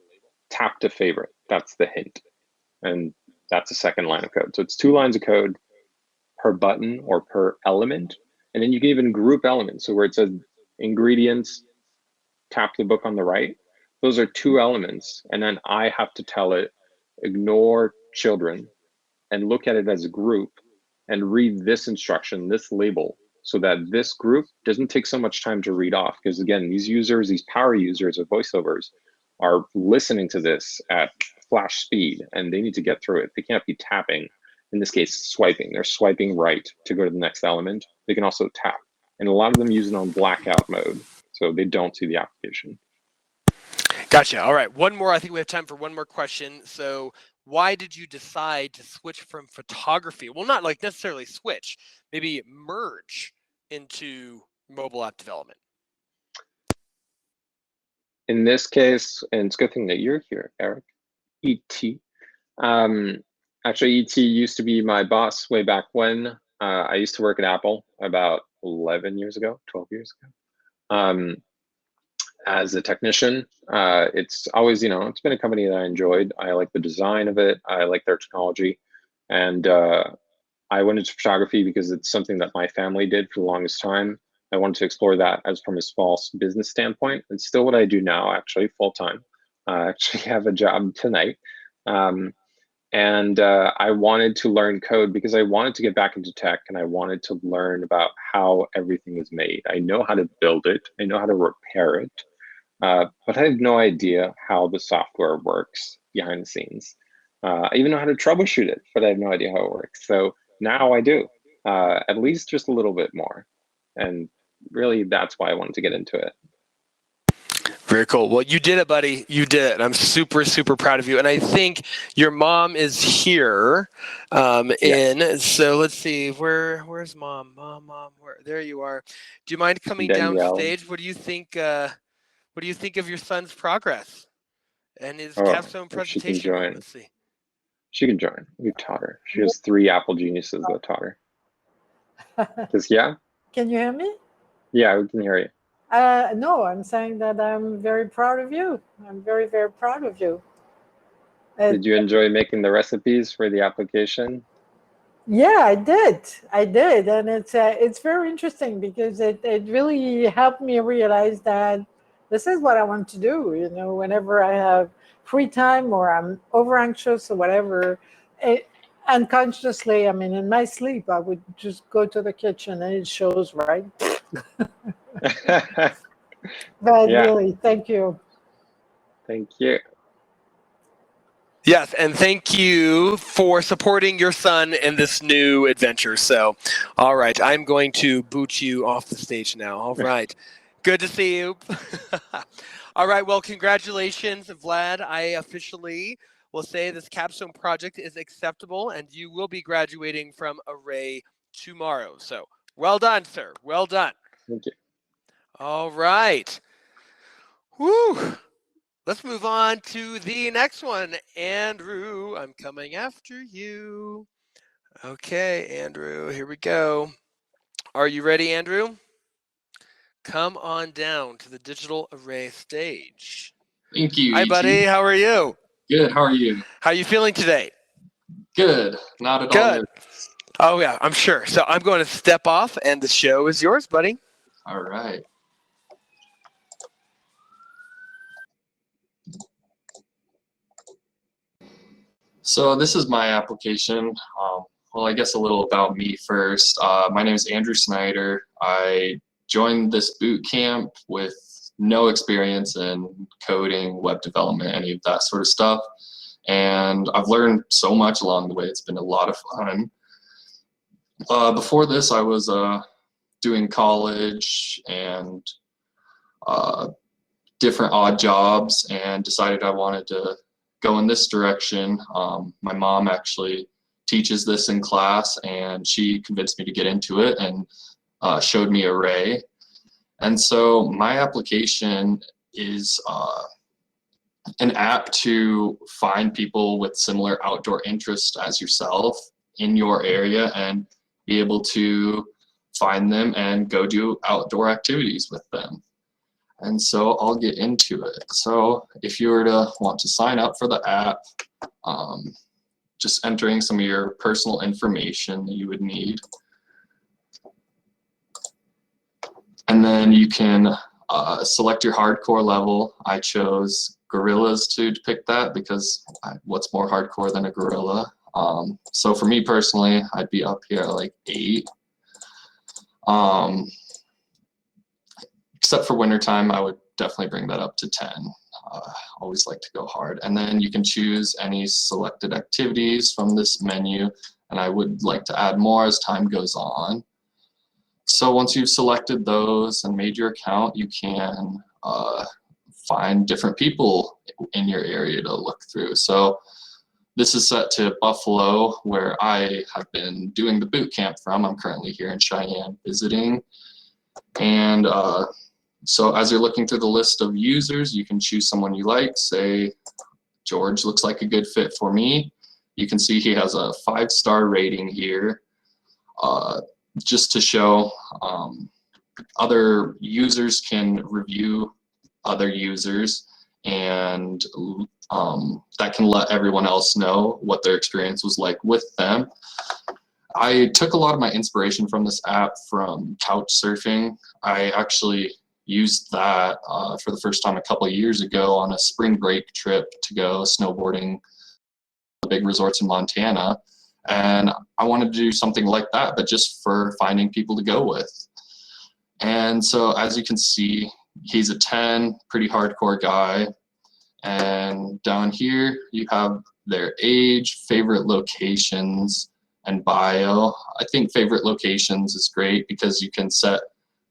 Tap to favorite. That's the hint. And that's the second line of code. So it's 2 lines of code per button or per element. And then you can even group elements. So where it says ingredients, tap the book on the right. Those are 2 elements. And then I have to tell it, ignore children and look at it as a group and read this instruction, this label, so that this group doesn't take so much time to read off. Because again, these users, these power users of voiceovers are listening to this at flash speed and they need to get through it. They can't be tapping, in this case, swiping. They're swiping right to go to the next element. They can also tap. And a lot of them use it on blackout mode, so they don't see the application. Gotcha. All right. One more. I think we have time for one more question. So why did you decide to switch from photography? Well, not like necessarily switch, maybe merge into mobile app development. In this case, and it's a good thing that you're here, Eric, ET. Actually, ET used to be my boss way back when. I used to work at Apple about 11 years ago, 12 years ago. As a technician, it's always, it's been a company that I enjoyed. I like the design of it. I like their technology. And I went into photography because it's something that my family did for the longest time. I wanted to explore that as from a small business standpoint. It's still what I do now, actually, full time. I actually have a job tonight. And I wanted to learn code because I wanted to get back into tech and I wanted to learn about how everything is made. I know how to build it. I know how to repair it. But I have no idea how the software works behind the scenes. I even know how to troubleshoot it, but I have no idea how it works. So now I do, at least just a little bit more. And really, that's why I wanted to get into it. Very cool. Well, you did it, buddy. You did it. I'm super, super proud of you. And I think your mom is here. Yes. So let's see. Where's mom? Mom. There you are. Do you mind coming Danielle. downstage? What do you think? What do you think of your son's progress and his Oh, capstone if she can presentation? join. Let's see. She can join. We've taught her. She has 3 Apple geniuses that taught her. Yeah? Can you hear me? Yeah, we can hear you. No, I'm saying that I'm very proud of you. I'm very, very proud of you. Did you enjoy making the recipes for the application? Yeah, I did, and it's very interesting because it really helped me realize that this is what I want to do. You know, whenever I have free time or I'm over anxious or whatever, it, unconsciously, I mean, in my sleep, I would just go to the kitchen and it shows, right? But Yeah, really, thank you. thank you. Yes, and thank you for supporting your son in this new adventure. So, all right, I'm going to boot you off the stage now. All right. Good to see you. All right, well, congratulations, Vlad. I officially will say this capstone project is acceptable and you will be graduating from Array tomorrow. So, well done, sir. Well done. Thank you. All right. Woo. Let's move on to the next one. Andrew, I'm coming after you. Okay, Andrew, here we go. Are you ready, Andrew? Come on down to the digital array stage. Thank you, Hi, buddy. ET. How are you? Good. How are you? How are you feeling today? Good. Not at all Good. nervous. Oh, yeah, I'm sure. So I'm going to step off, and the show is yours, buddy. All right. So this is my application. Well, I guess a little about me first. My name is Andrew Snyder. I joined this boot camp with no experience in coding, web development, any of that sort of stuff. And I've learned so much along the way. It's been a lot of fun. Before this, I was doing college and different odd jobs and decided I wanted to go in this direction. My mom actually teaches this in class and she convinced me to get into it and showed me Array. And so my application is an app to find people with similar outdoor interests as yourself in your area and be able to find them and go do outdoor activities with them. And so I'll get into it. So if you were to want to sign up for the app, just entering some of your personal information that you would need. And then you can select your hardcore level. I chose gorillas to pick that because what's more hardcore than a gorilla? So for me personally, I'd be up here at like 8. Except for wintertime, I would definitely bring that up to 10. Always like to go hard. And then you can choose any selected activities from this menu, and I would like to add more as time goes on. So once you've selected those and made your account, you can find different people in your area to look through. So this is set to Buffalo, where I have been doing the boot camp from. I'm currently here in Cheyenne visiting. And so as you're looking through the list of users, you can choose someone you like. Say, George looks like a good fit for me. You can see he has a 5-star rating here, just to show other users can review other users, and that can let everyone else know what their experience was like with them. I took a lot of my inspiration from this app from couch surfing. I actually used that for the first time a couple of years ago on a spring break trip to go snowboarding the big resorts in Montana. And I wanted to do something like that, but just for finding people to go with. And so as you can see, he's a 10, pretty hardcore guy. And down here you have their age, favorite locations, and bio. I think favorite locations is great because you can set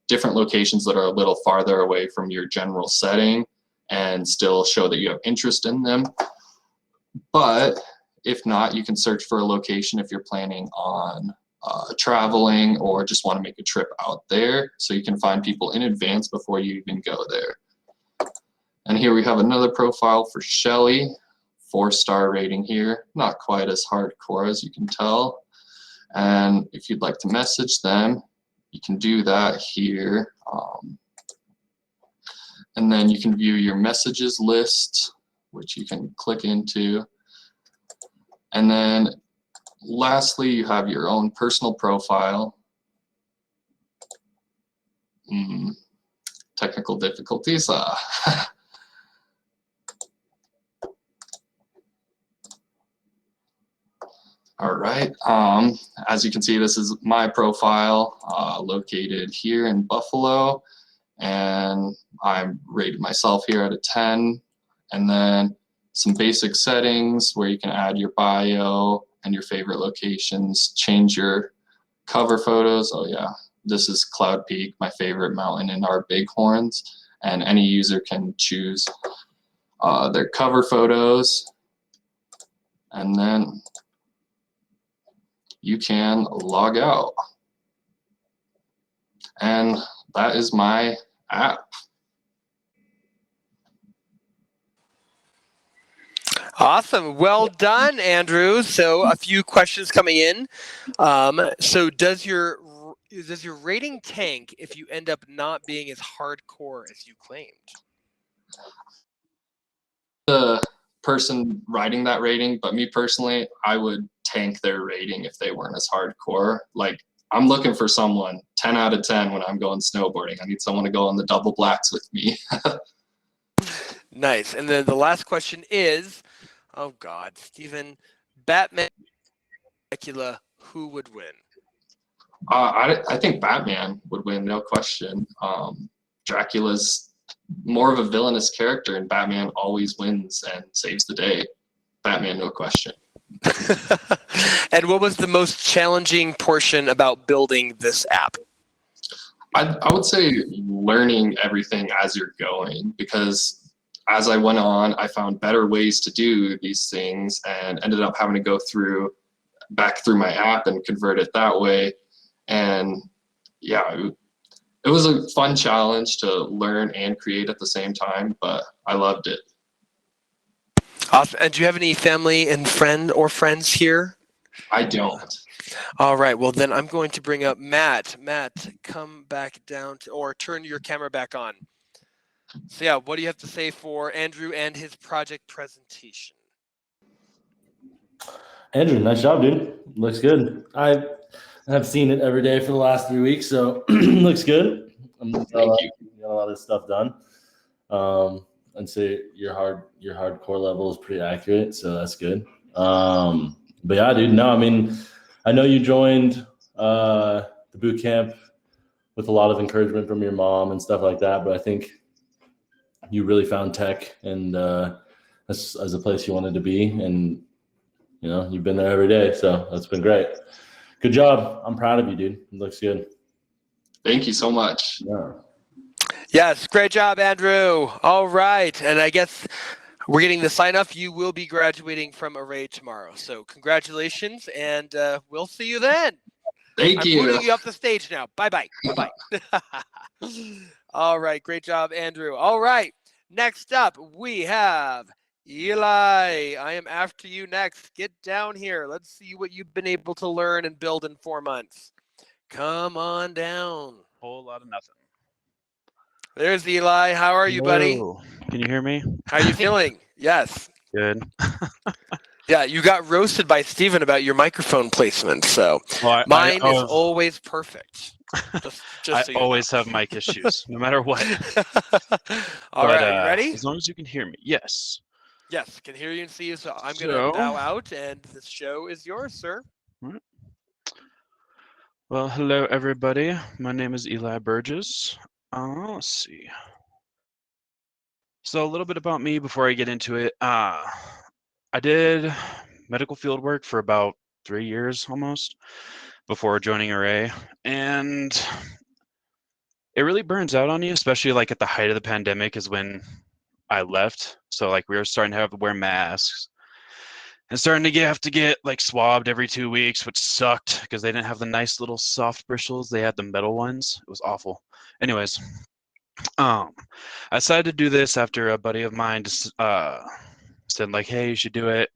different locations that are a little farther away from your general setting and still show that you have interest in them. But if not, you can search for a location if you're planning on traveling or just want to make a trip out there, so you can find people in advance before you even go there. And here we have another profile for Shelly, 4-star rating here, not quite as hardcore as you can tell. And if you'd like to message them, you can do that here. And then you can view your messages list, which you can click into. And then lastly, you have your own personal profile. Technical difficulties. All right. As you can see, this is my profile located here in Buffalo, and I rated myself here at a 10. And then some basic settings where you can add your bio and your favorite locations, change your cover photos. Oh yeah, this is Cloud Peak, my favorite mountain in our Bighorns, and any user can choose their cover photos, and then you can log out. And that is my app. Awesome. Well done, Andrew. So a few questions coming in. So does your rating tank if you end up not being as hardcore as you claimed? The person writing that rating, but me personally, I would tank their rating if they weren't as hardcore. Like, I'm looking for someone 10 out of 10 when I'm going snowboarding. I need someone to go on the double blacks with me. Nice. And then the last question is, oh God, Stephen, Batman, Dracula, who would win? I think Batman would win, no question. Dracula's more of a villainous character, and Batman always wins and saves the day. Batman, no question. And what was the most challenging portion about building this app? I would say learning everything as you're going, because as I went on, I found better ways to do these things and ended up having to go back through my app and convert it that way. And yeah, it was a fun challenge to learn and create at the same time, but I loved it. Awesome. And do you have any family and friends here? I don't. All right. Well, then I'm going to bring up Matt. Matt, come back down or turn your camera back on. So yeah, what do you have to say for Andrew and his project presentation? Andrew, nice job, dude. Looks good. I have seen it every day for the last 3 weeks, so looks good. Thank you. You got a lot of stuff done. And so your hardcore level is pretty accurate, so that's good. But yeah, dude, no, I mean, I know you joined the boot camp with a lot of encouragement from your mom and stuff like that, but I think you really found tech and as a place you wanted to be, and you know, you've been there every day, so that's been great. Good job. I'm proud of you, dude. It looks good. Thank you so much. Yeah. Yes, great job, Andrew. All right. And I guess we're getting the sign off. You will be graduating from Array tomorrow. So congratulations, and we'll see you then. Thank you. I'm putting you off the stage now. Bye-bye. Bye-bye. All right. Great job, Andrew. All right. Next up, we have Eli. I am after you next. Get down here. Let's see what you've been able to learn and build in 4 months. Come on down. Whole lot of nothing. There's Eli. How are you, buddy? Hello. Can you hear me? How are you feeling? Yes. Good. Yeah, you got roasted by Steven about your microphone placement, so Well, mine is always perfect. Just I so you always have mic issues, no matter what. All right, are you ready? As long as you can hear me. Yes. Yes, can hear you and see you. So I'm going to bow out, and the show is yours, sir. All right. Well, hello, everybody. My name is Eli Burgess. Let's see. So a little bit about me before I get into it. I did medical field work for about 3 years almost before joining Array, and it really burns out on you, especially like at the height of the pandemic is when I left. So like we were starting to have to wear masks and starting to have to get like swabbed every 2 weeks, which sucked because they didn't have the nice little soft bristles. They had the metal ones. It was awful. Anyways, I decided to do this after a buddy of mine just said like, hey, you should do it.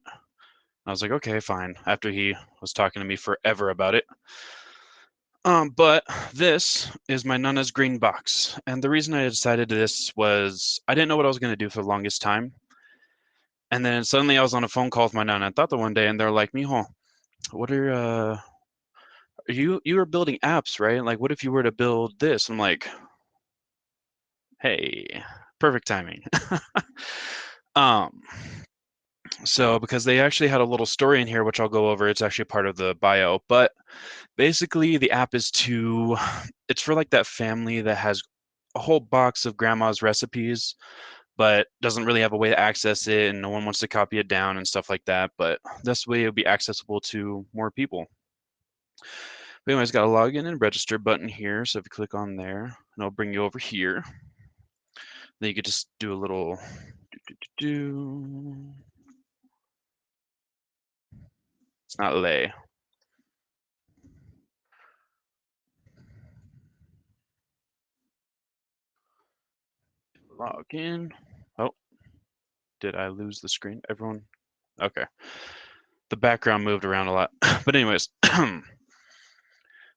I was like, okay, fine. After he was talking to me forever about it. But this is my Nana's green box. And the reason I decided this was I didn't know what I was going to do for the longest time. And then suddenly I was on a phone call with my Nana and Tata one day, and they're like, Mijo, what are you were building apps, right? Like, what if you were to build this? I'm like, hey, perfect timing. um, so because they actually had a little story in here, which I'll go over. It's actually part of the bio, but basically the app is it's for like that family that has a whole box of grandma's recipes, but doesn't really have a way to access it, and no one wants to copy it down and stuff like that. But this way it'll be accessible to more people. But anyways, got a login and register button here. So if you click on there, and it'll bring you over here. Then you could just do a little It's not lay. Log in. Oh, did I lose the screen? Everyone? Okay. The background moved around a lot. But anyways,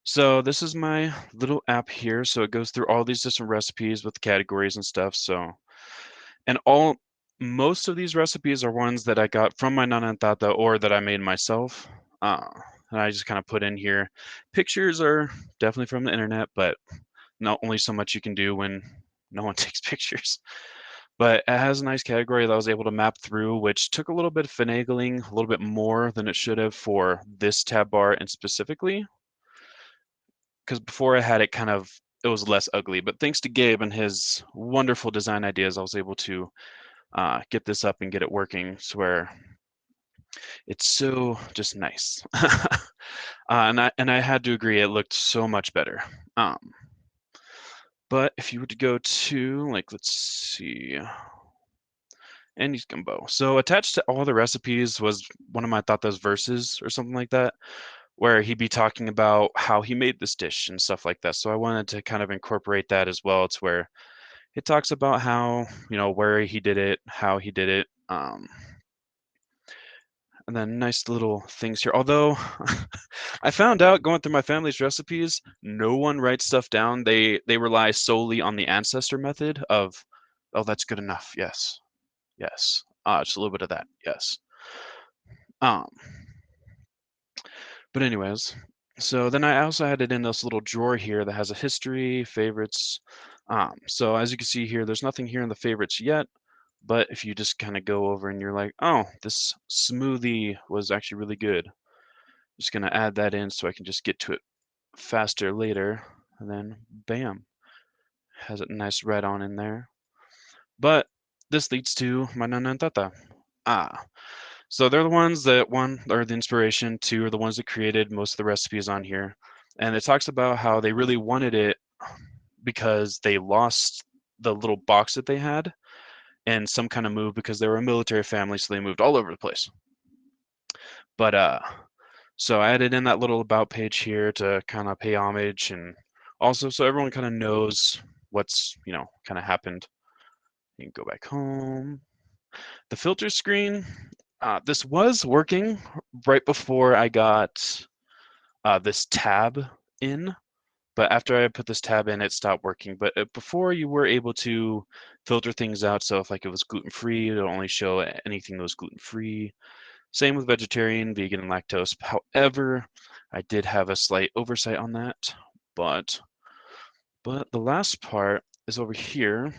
so this is my little app here. So it goes through all these different recipes with categories and stuff. So, and most of these recipes are ones that I got from my nana and tata or that I made myself. And I just kind of put in here. Pictures are definitely from the internet, but not only so much you can do when no one takes pictures. But it has a nice category that I was able to map through, which took a little bit of finagling, a little bit more than it should have for this tab bar and specifically. Because before I had it it was less ugly. But thanks to Gabe and his wonderful design ideas, I was able to get this up and get it working to where it's so just nice. And I had to agree, it looked so much better. But if you were to go to, like, let's see, Andy's gumbo. So attached to all the recipes was one of my thought those verses or something like that, where he'd be talking about how he made this dish and stuff like that. So I wanted to kind of incorporate that as well. It's where it talks about how, where he did it, how he did it. And then nice little things here. Although I found out going through my family's recipes, no one writes stuff down. They rely solely on the ancestor method of, oh, that's good enough. Yes. Yes. Just a little bit of that. Yes. Um, but anyways, so then I also added in this little drawer here that has a history, favorites. So as you can see here, there's nothing here in the favorites yet. But if you just kind of go over and you're like, oh, this smoothie was actually really good. Just gonna add that in so I can just get to it faster later. And then bam, has it nice red on in there. But this leads to my nanantata. So they're the ones that, one, are the inspiration, two, are the ones that created most of the recipes on here. And it talks about how they really wanted it because they lost the little box that they had and some kind of move because they were a military family, so they moved all over the place. But so I added in that little about page here to kind of pay homage and also so everyone kind of knows what's, kind of happened. You can go back home. The filter screen, this was working right before I got this tab in, but after I put this tab in, it stopped working. But before you were able to filter things out, so if like it was gluten-free, it would only show anything that was gluten-free. Same with vegetarian, vegan, and lactose. However, I did have a slight oversight on that, but the last part is over here.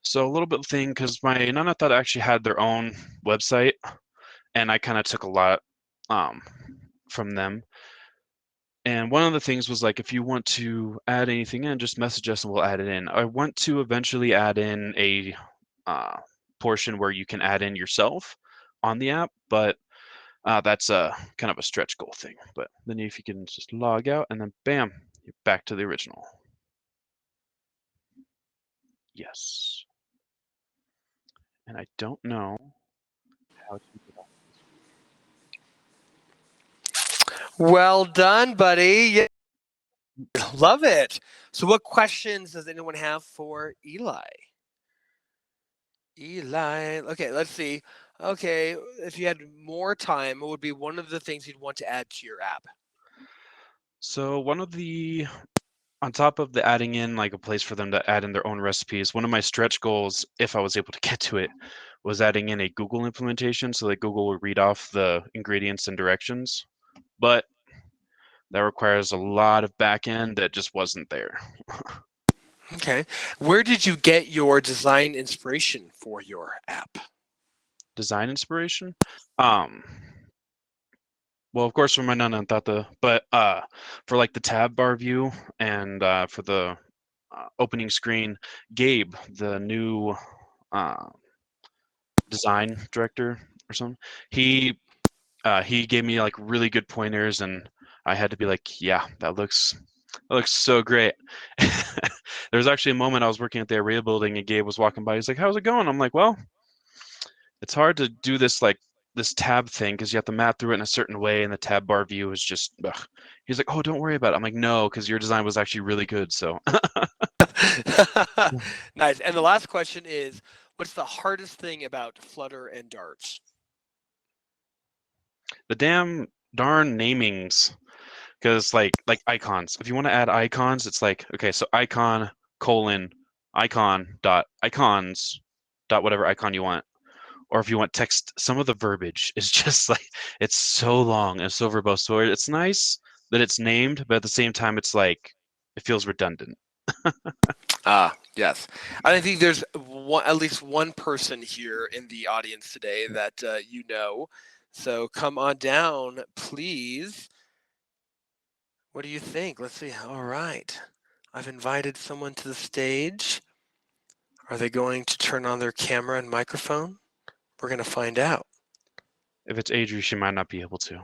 So a little bit thing, because my Nana thought actually had their own website, and I kind of took a lot from them. And one of the things was like, if you want to add anything in, just message us and we'll add it in. I want to eventually add in a portion where you can add in yourself on the app, but that's a kind of a stretch goal thing. But then if you can just log out and then bam, you're back to the original. Yes. And I don't know how to do that. Well done, buddy. Yeah. Love it. So what questions does anyone have for Eli? Eli. Okay, let's see. Okay, if you had more time, what would be one of the things you'd want to add to your app? So one of the on top of the adding in like a place for them to add in their own recipes, one of my stretch goals, if I was able to get to it, was adding in a Google implementation so that Google would read off the ingredients and directions. But that requires a lot of back end that just wasn't there. Okay. Where did you get your design inspiration for your app? Design inspiration? Well, of course, from my Nana Tata, but for like the tab bar view and for the opening screen, Gabe, the new uh, design director or something, he gave me like really good pointers, and I had to be like, yeah, that looks so great. There was actually a moment I was working at the Array building, and Gabe was walking by. He's like, "How's it going?" I'm like, "Well, it's hard to do this like this tab thing because you have to map through it in a certain way, and the tab bar view is just." Ugh. He's like, "Oh, don't worry about it." I'm like, "No, because your design was actually really good." So Nice. And the last question is, what's the hardest thing about Flutter and Darts? the darn namings, because like icons. If you want to add icons, it's like, okay, so icon colon icon dot icons dot whatever icon you want. Or if you want text, some of the verbiage is just like, it's so long and so verbose. So it's nice that it's named, but at the same time, it's like it feels redundant. Ah, yes. I think there's at least one person here in the audience today that you know. So come on down, please. What do you think? Let's see. All right. I've invited someone to the stage. Are they going to turn on their camera and microphone? We're going to find out. If it's Adri, she might not be able to.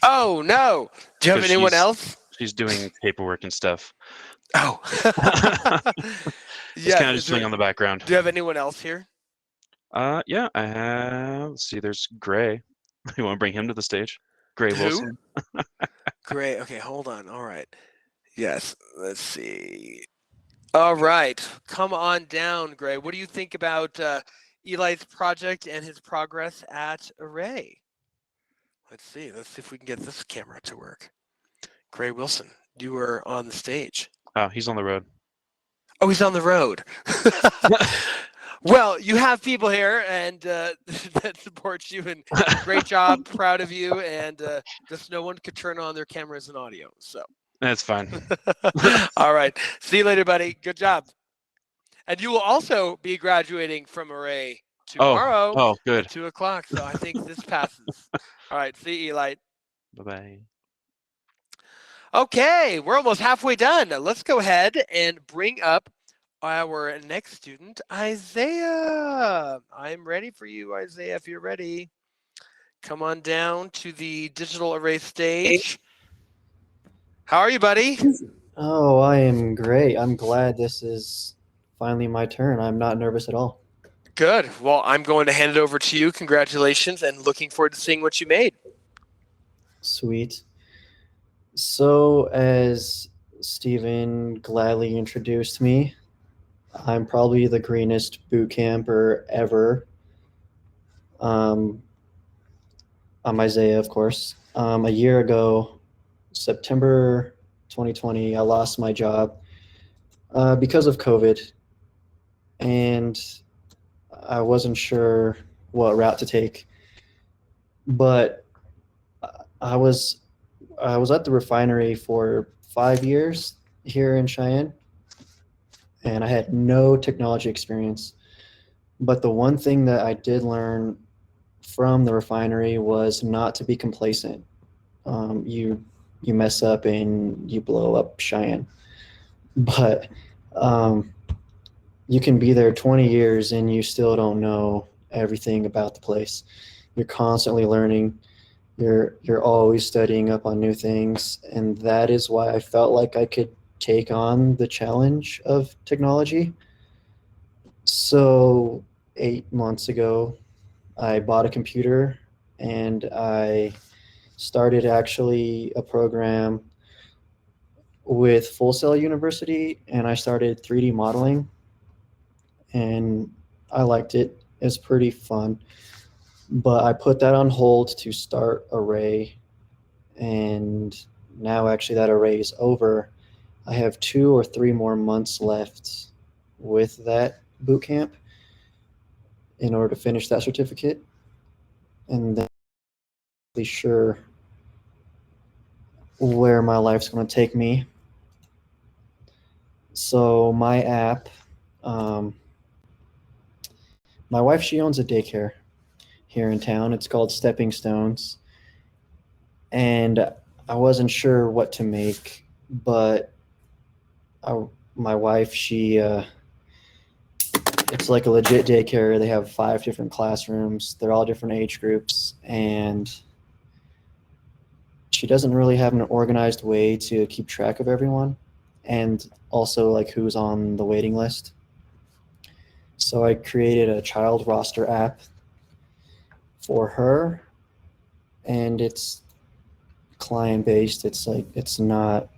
Oh, no. Do you have 'Cause anyone else? She's doing paperwork and stuff. Oh. It's Yes. kind of just playing on the background. Do you have anyone else here? Yeah, I have. Let's see, there's Gray. You want to bring him to the stage? Gray Who? Wilson. Great. Okay, hold on. All right. Yes. Let's see. All right. Come on down, Gray. What do you think about Eli's project and his progress at Array? Let's see. Let's see if we can get this camera to work. Gray Wilson, you are on the stage. Oh, he's on the road. Oh, he's on the road. Well, you have people here and that support you, and great job, proud of you, and just no one could turn on their cameras and audio. So That's fine. all right, see you later, buddy. Good job. And you will also be graduating from Array tomorrow Oh, good. at 2 o'clock. So I think this passes. All right, see you, Eli. Bye-bye. Okay, we're almost halfway done. Let's go ahead and bring up our next student, Isaiah. I'm ready for you, Isaiah, if you're ready. Come on down to the digital array stage. How are you, buddy? Oh, I am great. I'm glad this is finally my turn. I'm not nervous at all. Good. Well, I'm going to hand it over to you. Congratulations, and looking forward to seeing what you made. Sweet. So, as Stephen gladly introduced me, I'm probably the greenest boot camper ever. I'm Isaiah, of course. A year ago, September 2020, I lost my job because of COVID, and I wasn't sure what route to take. But I was at the refinery for 5 years here in Cheyenne, and I had no technology experience. But the one thing that I did learn from the refinery was not to be complacent. You mess up and you blow up Cheyenne. But you can be there 20 years and you still don't know everything about the place. You're constantly learning. You're always studying up on new things, and that is why I felt like I could take on the challenge of technology. So 8 months ago, I bought a computer and I started actually a program with Full Sail University, and I started 3D modeling, and I liked it. It's pretty fun. But I put that on hold to start Array, and now actually that Array is over, I have 2 or 3 more months left with that boot camp in order to finish that certificate. And then I'm really sure where my life's going to take me. So my app, my wife, she owns a daycare here in town. It's called Stepping Stones. And I wasn't sure what to make, but my wife, it's like a legit daycare. They have 5 different classrooms. They're all different age groups, and she doesn't really have an organized way to keep track of everyone, and also like who's on the waiting list. So I created a child roster app for her, and it's client based. It's not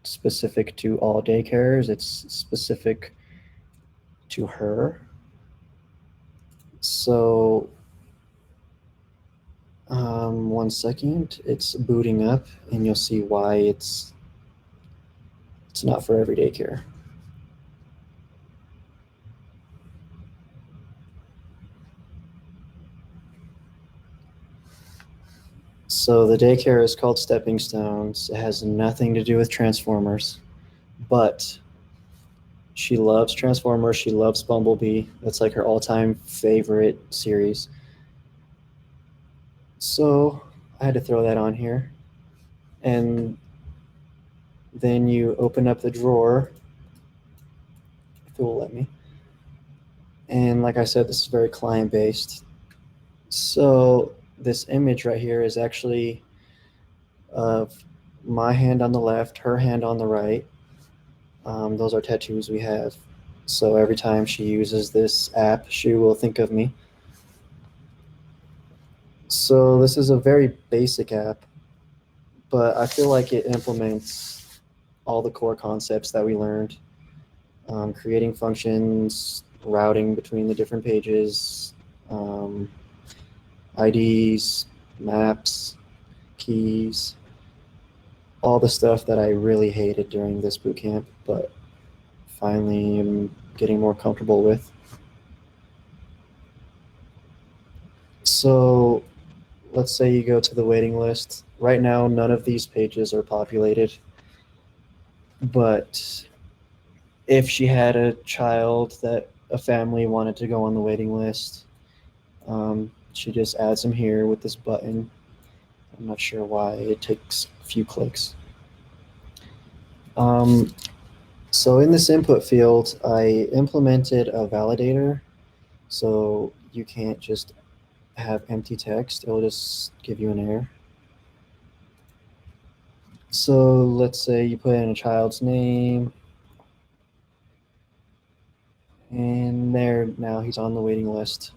specific to all daycares. It's specific to her. So, 1 second, it's booting up, and you'll see why it's not for every daycare. So the daycare is called Stepping Stones. It has nothing to do with Transformers, but she loves Transformers. She loves Bumblebee. That's like her all-time favorite series. So I had to throw that on here. And then you open up the drawer, if it will let me. And like I said, this is very client-based. So this image right here is actually of my hand on the left, her hand on the right. Those are tattoos we have. So every time she uses this app, she will think of me. So this is a very basic app, but I feel like it implements all the core concepts that we learned. Creating functions, routing between the different pages, IDs, maps, keys, all the stuff that I really hated during this boot camp, but finally am getting more comfortable with. So let's say you go to the waiting list. Right now, none of these pages are populated, but if she had a child that a family wanted to go on the waiting list, she just adds them here with this button. I'm not sure why. It takes a few clicks. So in this input field, I implemented a validator. So you can't just have empty text. It'll just give you an error. So let's say you put in a child's name. And there, now he's on the waiting list.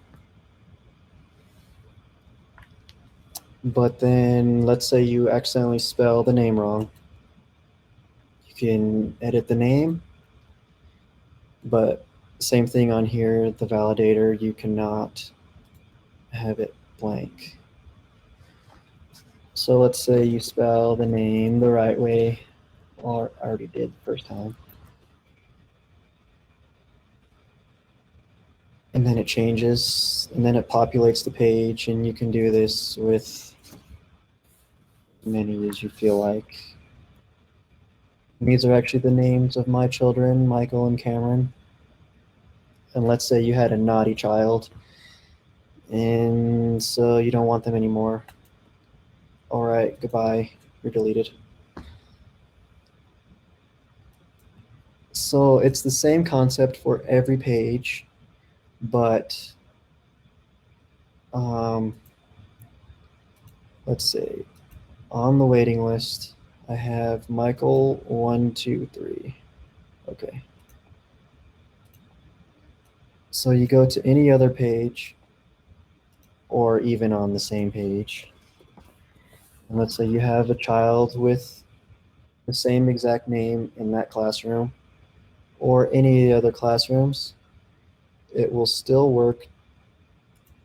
But then let's say you accidentally spell the name wrong. You can edit the name, but same thing on here, the validator, you cannot have it blank. So let's say you spell the name the right way, or I already did the first time. And then it changes, and then it populates the page, and you can do this with many as you feel like. These are actually the names of my children, Michael and Cameron. And let's say you had a naughty child, and so you don't want them anymore. All right, goodbye, you're deleted. So it's the same concept for every page, but let's see, on the waiting list, I have Michael 1, 2, 3. Okay. So you go to any other page, or even on the same page, and let's say you have a child with the same exact name in that classroom, or any other classrooms, it will still work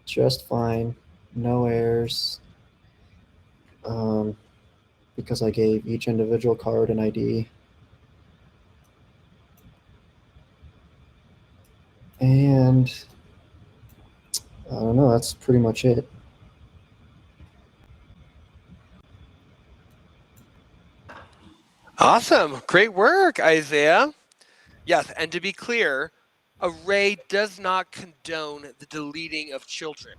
just fine, no errors, because I gave each individual card an ID. And I don't know, that's pretty much it. Awesome. Great work, Isaiah. Yes, and to be clear, Array does not condone the deleting of children.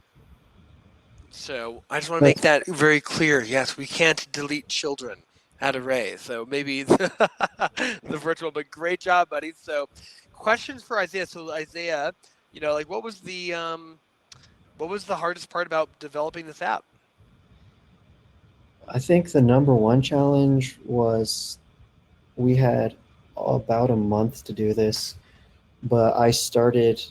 So I just want to make that very clear. Yes, we can't delete children at Array. So maybe the virtual, but great job, buddy. So questions for Isaiah. So Isaiah, like what was the hardest part about developing this app? I think the number one challenge was we had about a month to do this, but I started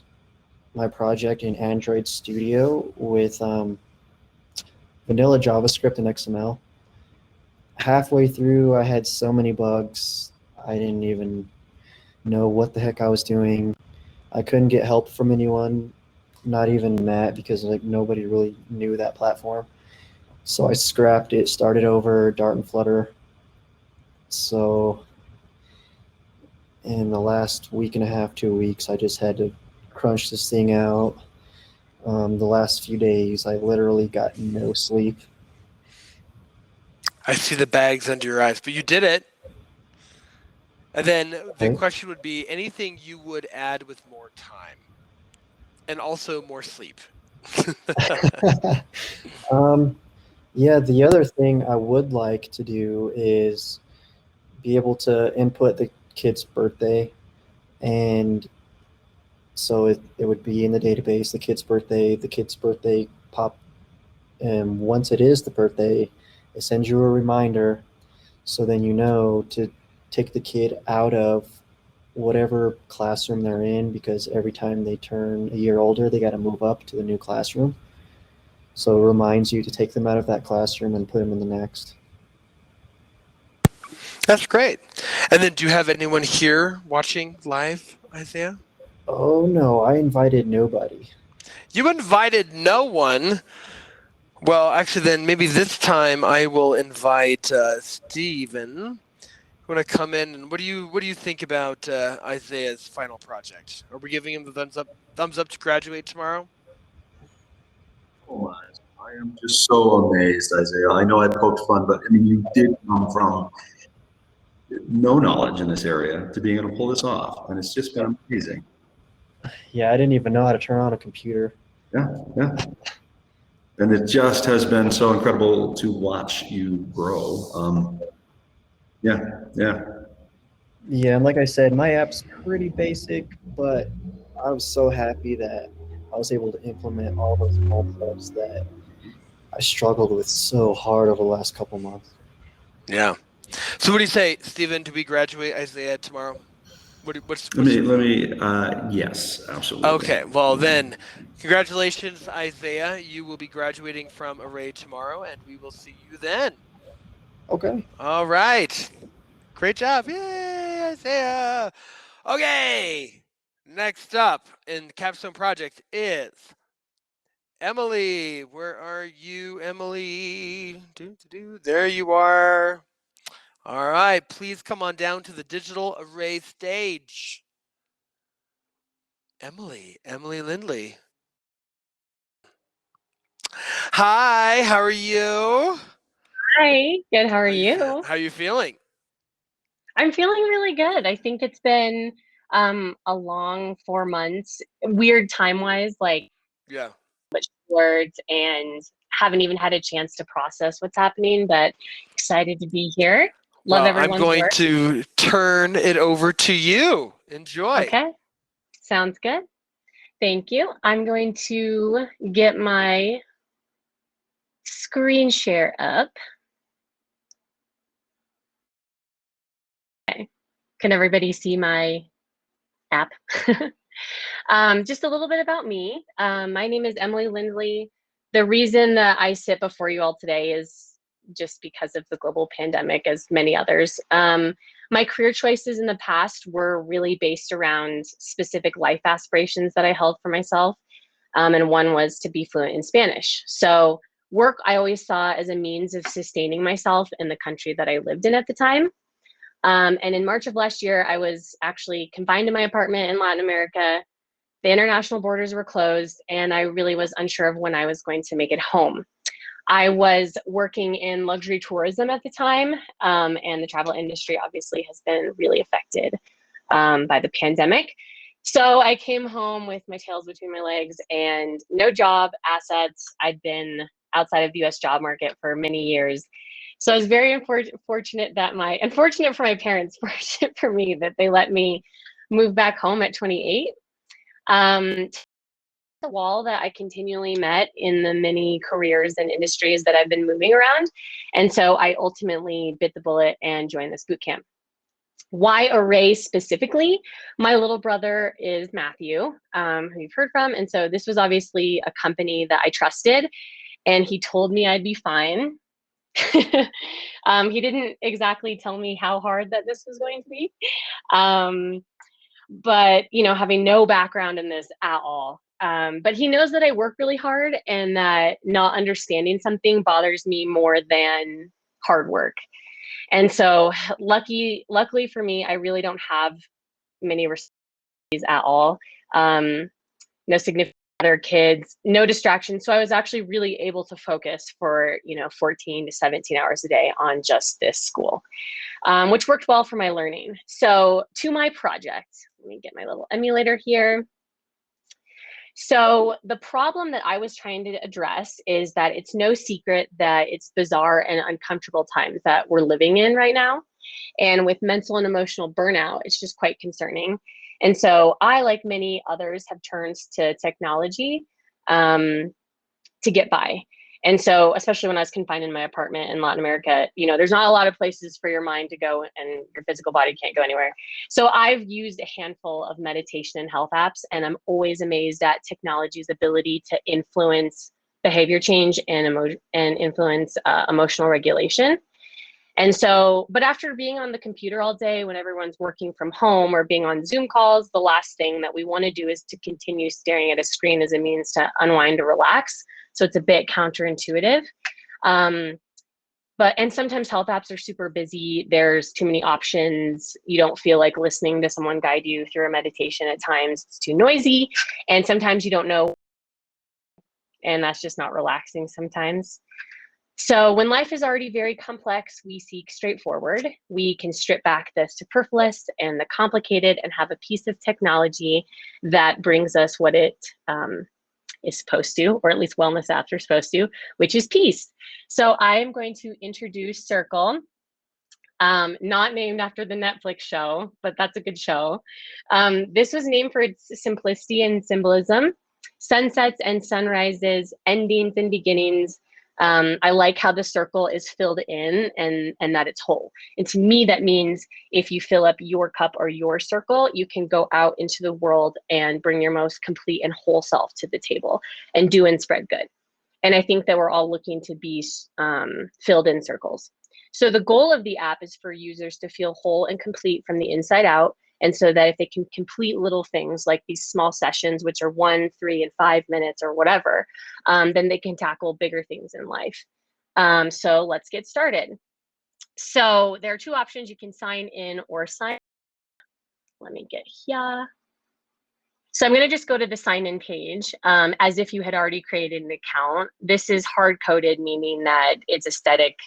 my project in Android Studio with vanilla JavaScript and XML. Halfway through, I had so many bugs, I didn't even know what the heck I was doing. I couldn't get help from anyone, not even Matt, because like nobody really knew that platform. So I scrapped it, started over, Dart and Flutter. So in the last week and a half, 2 weeks, I just had to crunch this thing out. The last few days, I literally got no sleep. I see the bags under your eyes, but you did it. And then the Right. question would be anything you would add with more time and also more sleep. Yeah, the other thing I would like to do is be able to input the kid's birthday, and so it would be in the database, the kid's birthday pop, and once it is the birthday, it sends you a reminder, so then you know to take the kid out of whatever classroom they're in, because every time they turn a year older, they got to move up to the new classroom. So it reminds you to take them out of that classroom and put them in the next. That's great. And then do you have anyone here watching live, Isaiah? Oh no, I invited nobody. You invited no one. Well, actually, then maybe this time I will invite Steven. Want to come in, and what do you think about Isaiah's final project? Are we giving him the thumbs up to graduate tomorrow? Oh, I am just so amazed, Isaiah. I know I poked fun, but I mean, you did come from no knowledge in this area to being able to pull this off, and it's just been amazing. Yeah, I didn't even know how to turn on a computer. Yeah, yeah. And it just has been so incredible to watch you grow. Yeah, yeah. Yeah, and like I said, my app's pretty basic, but I was so happy that I was able to implement all those concepts that I struggled with so hard over the last couple months. Yeah. So what do you say, Steven? Do we graduate Isaiah tomorrow? What's Let me. Yes, absolutely. Okay. Well then, congratulations, Isaiah. You will be graduating from Array tomorrow, and we will see you then. Okay. All right. Great job. Yay, Isaiah. Okay. Next up in the Capstone Project is Emily. Where are you, Emily? There you are. All right. Please come on down to the digital array stage. Emily Lindley. Hi, how are you? Hi, good. How are you? How are you feeling? I'm feeling really good. I think it's been a long 4 months, weird time-wise, like Yeah. much words and haven't even had a chance to process what's happening, but excited to be here. Love Well, I'm everyone's going work. to turn it over to you. Enjoy. Okay, sounds good. Thank you. I'm going to get my screen share up. Okay, can everybody see my app? Just a little bit about me. My name is Emily Lindley. The reason that I sit before you all today is just because of the global pandemic, as many others. My career choices in the past were really based around specific life aspirations that I held for myself. And one was to be fluent in Spanish. So work I always saw as a means of sustaining myself in the country that I lived in at the time. And in March of last year, I was actually confined in my apartment in Latin America the international borders were closed, and I really was unsure of when I was going to make it home. I was working in luxury tourism at the time, and the travel industry obviously has been really affected by the pandemic. So I came home with my tails between my legs and no job, assets. I'd been outside of the US job market for many years. So I was very fortunate that unfortunate for my parents, fortunate for me that they let me move back home at 28. The wall that I continually met in the many careers and industries that I've been moving around. And so I ultimately bit the bullet and joined this boot camp. Why Array specifically? My little brother is Matthew, who you've heard from. And so this was obviously a company that I trusted, and he told me I'd be fine. He didn't exactly tell me how hard that this was going to be. But, you know, having no background in this at all. But he knows that I work really hard and that not understanding something bothers me more than hard work. And so luckily for me, I really don't have many responsibilities at all. No significant other kids, no distractions. So I was actually really able to focus for, 14 to 17 hours a day on just this school, which worked well for my learning. So to my project, let me get my little emulator here. So the problem that I was trying to address is that it's no secret that it's bizarre and uncomfortable times that we're living in right now. And with mental and emotional burnout, it's just quite concerning. And so I, like many others, have turned to technology to get by. And so, especially when I was confined in my apartment in Latin America, there's not a lot of places for your mind to go and your physical body can't go anywhere. So I've used a handful of meditation and health apps, and I'm always amazed at technology's ability to influence behavior change and influence emotional regulation. And so, but after being on the computer all day when everyone's working from home or being on Zoom calls, the last thing that we want to do is to continue staring at a screen as a means to unwind or relax. So it's a bit counterintuitive. And sometimes health apps are super busy. There's too many options. You don't feel like listening to someone guide you through a meditation at times. It's too noisy. And sometimes you don't know. And that's just not relaxing sometimes. So when life is already very complex, we seek straightforward. We can strip back the superfluous and the complicated and have a piece of technology that brings us what it is supposed to, or at least wellness apps are supposed to, which is peace. So I am going to introduce Circle, not named after the Netflix show, but that's a good show. This was named for its simplicity and symbolism, sunsets and sunrises, endings and beginnings. I like how the circle is filled in and that it's whole. And to me, that means if you fill up your cup or your circle, you can go out into the world and bring your most complete and whole self to the table and do and spread good. And I think that we're all looking to be filled in circles. So the goal of the app is for users to feel whole and complete from the inside out. And so that if they can complete little things like these small sessions, which are 1, 3, and 5 minutes or whatever, then they can tackle bigger things in life. So let's get started. So there are 2 options. You can sign in or sign. Let me get here. So I'm going to just go to the sign in page as if you had already created an account. This is hard coded, meaning that it's aesthetic.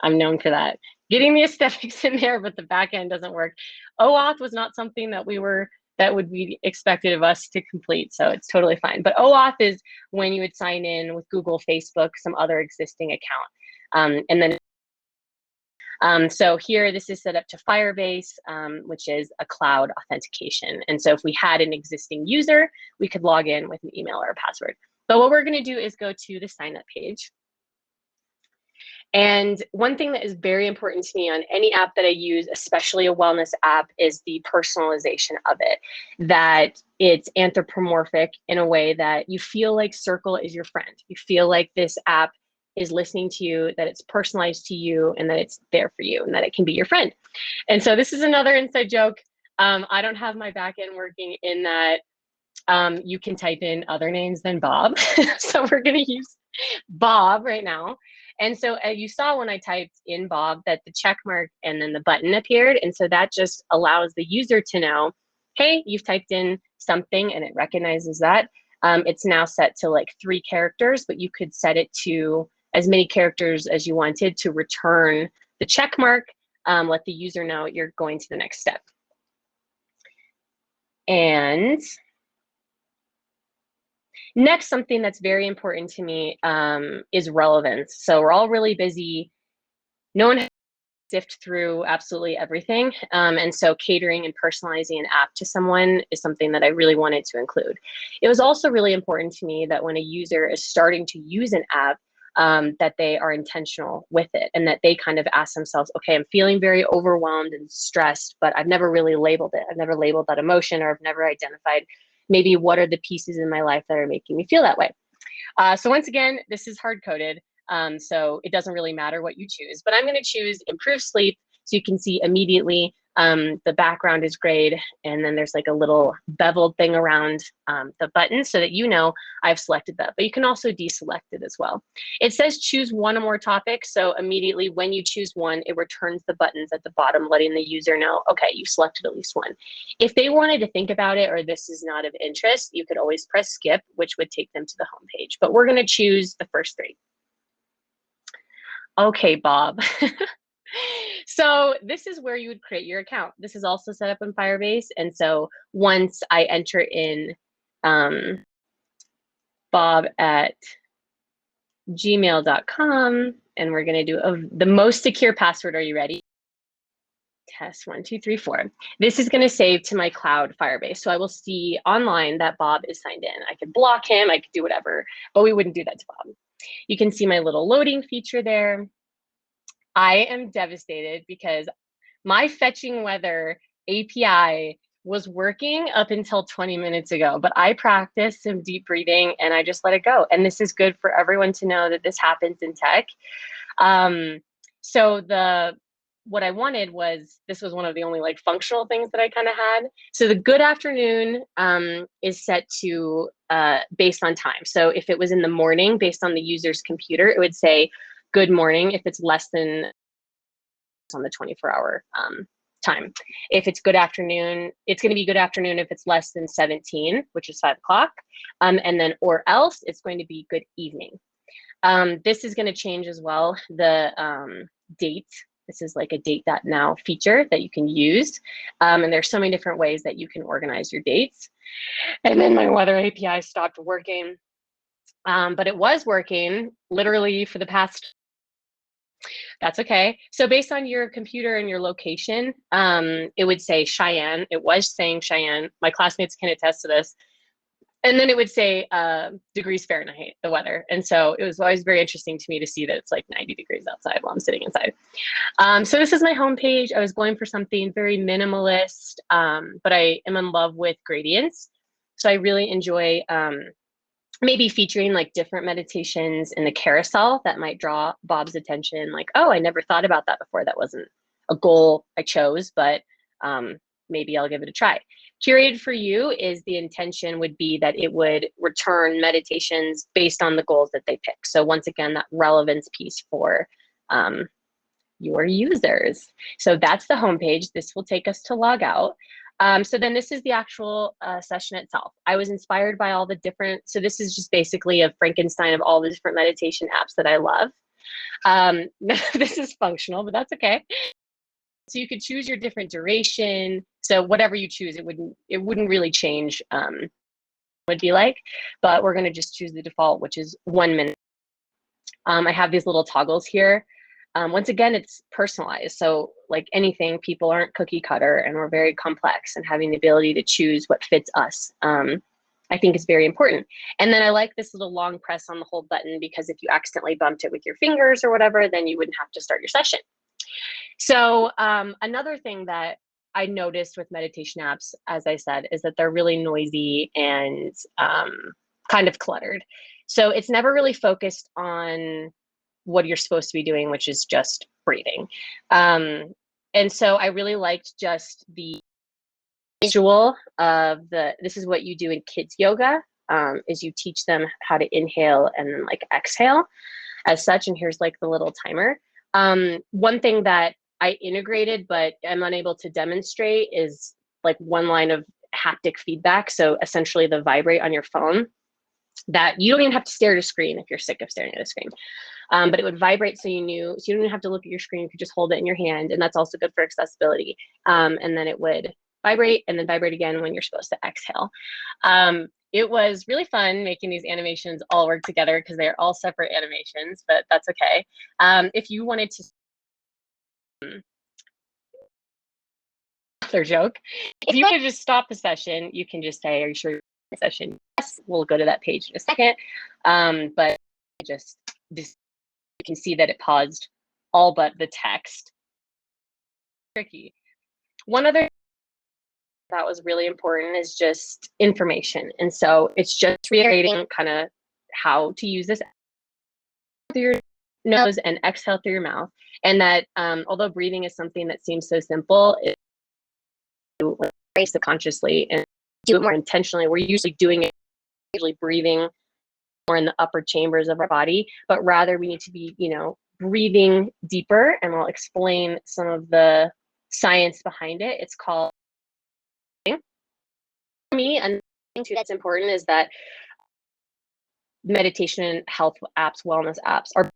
I'm known for that. Getting the aesthetics in there, but the back end doesn't work. OAuth was not something that would be expected of us to complete, so it's totally fine. But OAuth is when you would sign in with Google, Facebook, some other existing account. And then, so here, this is set up to Firebase, which is a cloud authentication. And so if we had an existing user, we could log in with an email or a password. But what we're going to do is go to the sign up page. And one thing that is very important to me on any app that I use, especially a wellness app, is the personalization of it, that it's anthropomorphic in a way that you feel like Circle is your friend. You feel like this app is listening to you, that it's personalized to you, and that it's there for you, and that it can be your friend. And so this is another inside joke. I don't have my backend working in that you can type in other names than Bob. So we're going to use Bob right now. And so you saw when I typed in Bob that the check mark and then the button appeared. And so that just allows the user to know hey, you've typed in something and it recognizes that. It's now set to like 3 characters, but you could set it to as many characters as you wanted to return the check mark, let the user know you're going to the next step. And next, something that's very important to me is relevance. So we're all really busy. No one has to sift through absolutely everything. And so catering and personalizing an app to someone is something that I really wanted to include. It was also really important to me that when a user is starting to use an app, that they are intentional with it and that they kind of ask themselves, okay, I'm feeling very overwhelmed and stressed, but I've never really labeled it. I've never labeled that emotion, or I've never identified maybe what are the pieces in my life that are making me feel that way. So once again, this is hard coded. So it doesn't really matter what you choose, but I'm going to choose improve sleep. So you can see immediately the background is grayed, and then there's like a little beveled thing around the button so that you know I've selected that, but you can also deselect it as well. It says choose one or more topics. So immediately when you choose one, it returns the buttons at the bottom, letting the user know, okay, you've selected at least one. If they wanted to think about it or this is not of interest, you could always press skip, which would take them to the home page, but we're going to choose the first 3. Okay, Bob. So this is where you would create your account. This is also set up in Firebase. And so once I enter in bob@gmail.com, and we're going to do the most secure password. Are you ready? Test 1, 2, 3, 4. This is going to save to my cloud Firebase. So I will see online that Bob is signed in. I could block him, I could do whatever, but we wouldn't do that to Bob. You can see my little loading feature there. I am devastated because my fetching weather API was working up until 20 minutes ago, but I practiced some deep breathing and I just let it go. And this is good for everyone to know that this happens in tech. So what I wanted was, this was one of the only like functional things that I kind of had. So the good afternoon is set to based on time. So if it was in the morning, based on the user's computer, it would say good morning. If it's less than on the 24-hour time. If it's good afternoon, it's going to be good afternoon if it's less than 17, which is 5 o'clock. And then or else it's going to be good evening. This is going to change as well. The date. This is like a date.now feature that you can use. And there's so many different ways that you can organize your dates. And then my weather API stopped working. But it was working literally for the past. That's okay. So based on your computer and your location, it would say Cheyenne. It was saying Cheyenne. My classmates can attest to this. And then it would say degrees Fahrenheit, the weather. And so it was always very interesting to me to see that it's like 90 degrees outside while I'm sitting inside. So this is my homepage. I was going for something very minimalist, but I am in love with gradients. So I really enjoy maybe featuring like different meditations in the carousel that might draw Bob's attention. Like, oh, I never thought about that before. That wasn't a goal I chose, but maybe I'll give it a try. Curated for you is the intention would be that it would return meditations based on the goals that they pick. So once again, that relevance piece for your users. So that's the homepage. This will take us to log out. So then this is the actual session itself. I was inspired by all the different, so this is just basically a Frankenstein of all the different meditation apps that I love. This is functional, but that's okay. So you could choose your different duration. So whatever you choose, it wouldn't really change would be like, but we're going to just choose the default, which is 1 minute. I have these little toggles here. Once again, it's personalized. So like anything, people aren't cookie cutter and we're very complex, and having the ability to choose what fits us, I think is very important. And then I like this little long press on the hold button, because if you accidentally bumped it with your fingers or whatever, then you wouldn't have to start your session. So another thing that I noticed with meditation apps, as I said, is that they're really noisy and kind of cluttered. So it's never really focused on what you're supposed to be doing, which is just breathing. And so I really liked just the visual of this is what you do in kids yoga, is you teach them how to inhale and then like exhale as such. And here's like the little timer. One thing that I integrated, but I'm unable to demonstrate, is like one line of haptic feedback. So essentially the vibrate on your phone that you don't even have to stare at a screen if you're sick of staring at a screen. But it would vibrate so you don't even have to look at your screen. You could just hold it in your hand, and that's also good for accessibility. And then it would vibrate and then vibrate again when you're supposed to exhale. It was really fun making these animations all work together because they're all separate animations, but that's okay. If you wanted to, their joke, if you want to just stop the session, you can just say, "Are you sure you're in the session?" Yes, we'll go to that page in a second. But just you can see that it paused all but the text. Tricky. One other that was really important is just information. And so it's just reiterating kind of how to use this through your nose and exhale through your mouth. And that although breathing is something that seems so simple, it subconsciously and do it more intentionally. We're usually doing it, usually breathing more in the upper chambers of our body, but rather we need to be, breathing deeper. And I'll explain some of the science behind it. It's called, for me, and thing too that's important is that meditation, health apps, wellness apps are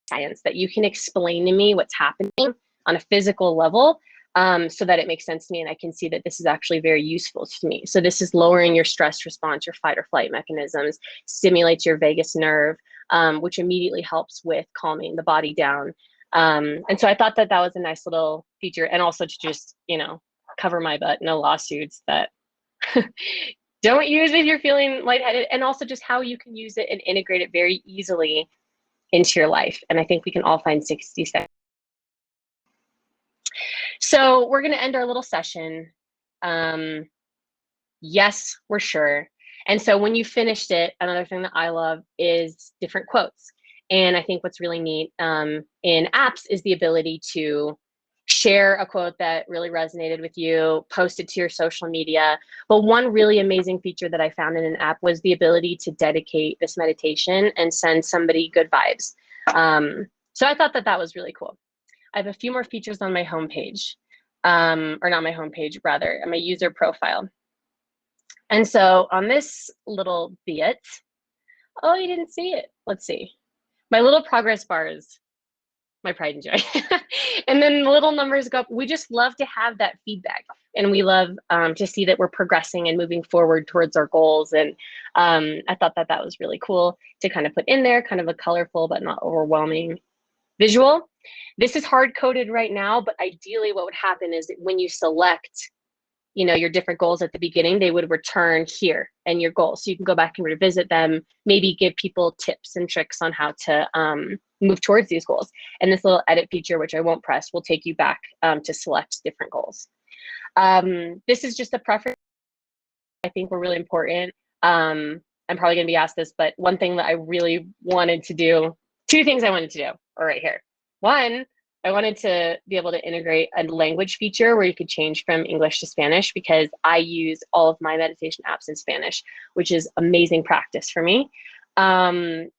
science that you can explain to me what's happening on a physical level, so that it makes sense to me and I can see that this is actually very useful to me. So this is lowering your stress response, your fight or flight mechanisms, stimulates your vagus nerve, which immediately helps with calming the body down. And so I thought that was a nice little feature, and also to just, cover my butt, no lawsuits, that don't use if you're feeling lightheaded, and also just how you can use it and integrate it very easily into your life. And I think we can all find 60 seconds. So we're going to end our little session. Yes, we're sure. And so when you finished it, another thing that I love is different quotes. And I think what's really neat in apps is the ability to share a quote that really resonated with you, post it to your social media. But one really amazing feature that I found in an app was the ability to dedicate this meditation and send somebody good vibes. So I thought that was really cool. I have a few more features on my homepage, or not my homepage, rather, my user profile. And so on this little bit, oh, you didn't see it. Let's see. My little progress bars, my pride and joy. And then the little numbers go up. We just love to have that feedback. And we love to see that we're progressing and moving forward towards our goals. And I thought that was really cool to kind of put in there, kind of a colorful but not overwhelming visual. This is hard coded right now, but ideally what would happen is that when you select, your different goals at the beginning, they would return here and your goals. So you can go back and revisit them, maybe give people tips and tricks on how to move towards these goals. And this little edit feature, which I won't press, will take you back to select different goals. This is just a preference. I think were really important. I'm probably going to be asked this, but one thing that I really wanted to do, two things I wanted to do are right here. One, I wanted to be able to integrate a language feature where you could change from English to Spanish, because I use all of my meditation apps in Spanish, which is amazing practice for me to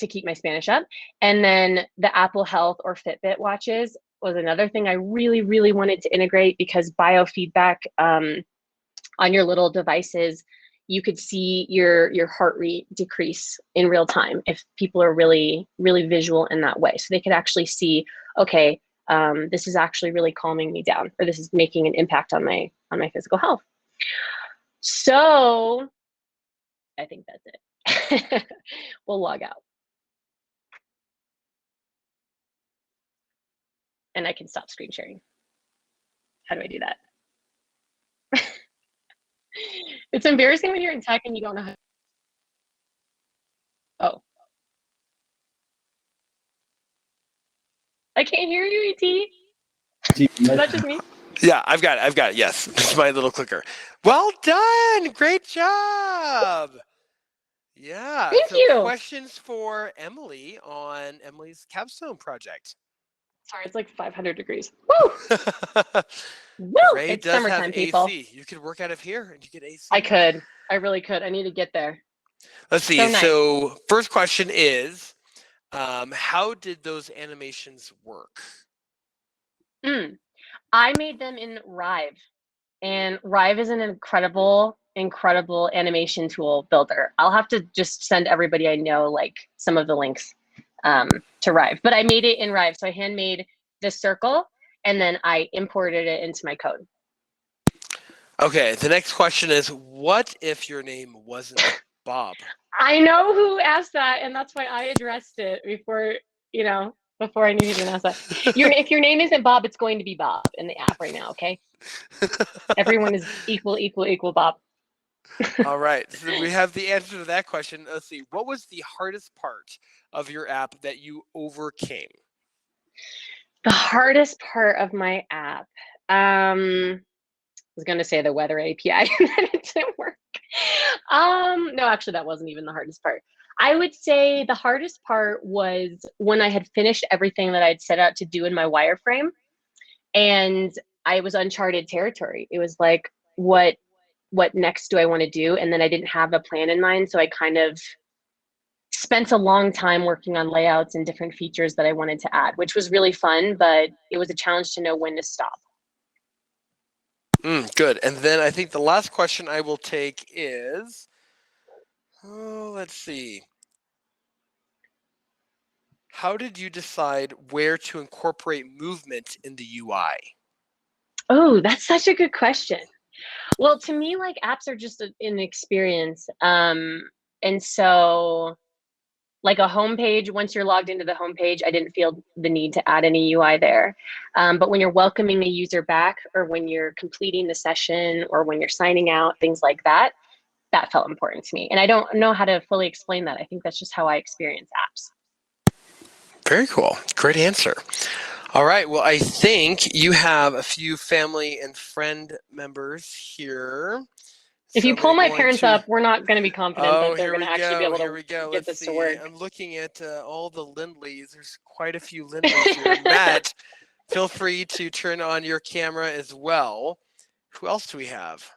keep my Spanish up. And then the Apple Health or Fitbit watches was another thing I really, really wanted to integrate, because biofeedback on your little devices, you could see your heart rate decrease in real time if people are really, really visual in that way. So they could actually see, okay, this is actually really calming me down, or this is making an impact on my physical health. So I think that's it. We'll log out. And I can stop screen sharing. How do I do that? It's embarrassing when you're in tech and you don't know how. Oh. I can't hear you, ET. Is that just me? Yeah, I've got it. Yes, this is my little clicker. Well done. Great job. Yeah. Thank so you. Questions for Emily on Emily's capstone project. Sorry, it's like 500 degrees. Woo! Woo! Ray It's does have summertime, people. AC. You could work out of here and you get AC. I could. I really could. I need to get there. Let's see. So nice. So first question is, how did those animations work? I made them in Rive. and Rive is an incredible animation tool builder. I'll have to just send everybody I know like some of the links to Rive. But I made it in Rive, so I handmade this circle and then I imported it into my code. Okay, the next question is, what if your name wasn't Bob? I know who asked that, and that's why I addressed it before I knew he was going to ask that. If your name isn't Bob, it's going to be Bob in the app right now, okay? Everyone is equal Bob. All right, so we have the answer to that question. Let's see, what was the hardest part of your app that you overcame? The hardest part of my app, I was going to say the weather API, and then it didn't work. No, actually, that wasn't even the hardest part. I would say the hardest part was when I had finished everything that I'd set out to do in my wireframe, and I was uncharted territory. It was like, what next do I want to do? And then I didn't have a plan in mind, so I kind of spent a long time working on layouts and different features that I wanted to add, which was really fun, but it was a challenge to know when to stop. Good. And then I think the last question I will take is, let's see. How did you decide where to incorporate movement in the UI? Oh, that's such a good question. Well, to me, like apps are just an experience. And so like a homepage, once you're logged into the homepage, I didn't feel the need to add any UI there. But when you're welcoming a user back, or when you're completing the session, or when you're signing out, things like that, that felt important to me. And I don't know how to fully explain that. I think that's just how I experience apps. Very cool. Great answer. All right. Well, I think you have a few family and friend members here. If you pull my parents up, we're not going to be confident that they're going to actually be able to get this to work. I'm looking at all the Lindleys. There's quite a few Lindleys here. Matt, feel free to turn on your camera as well. Who else do we have?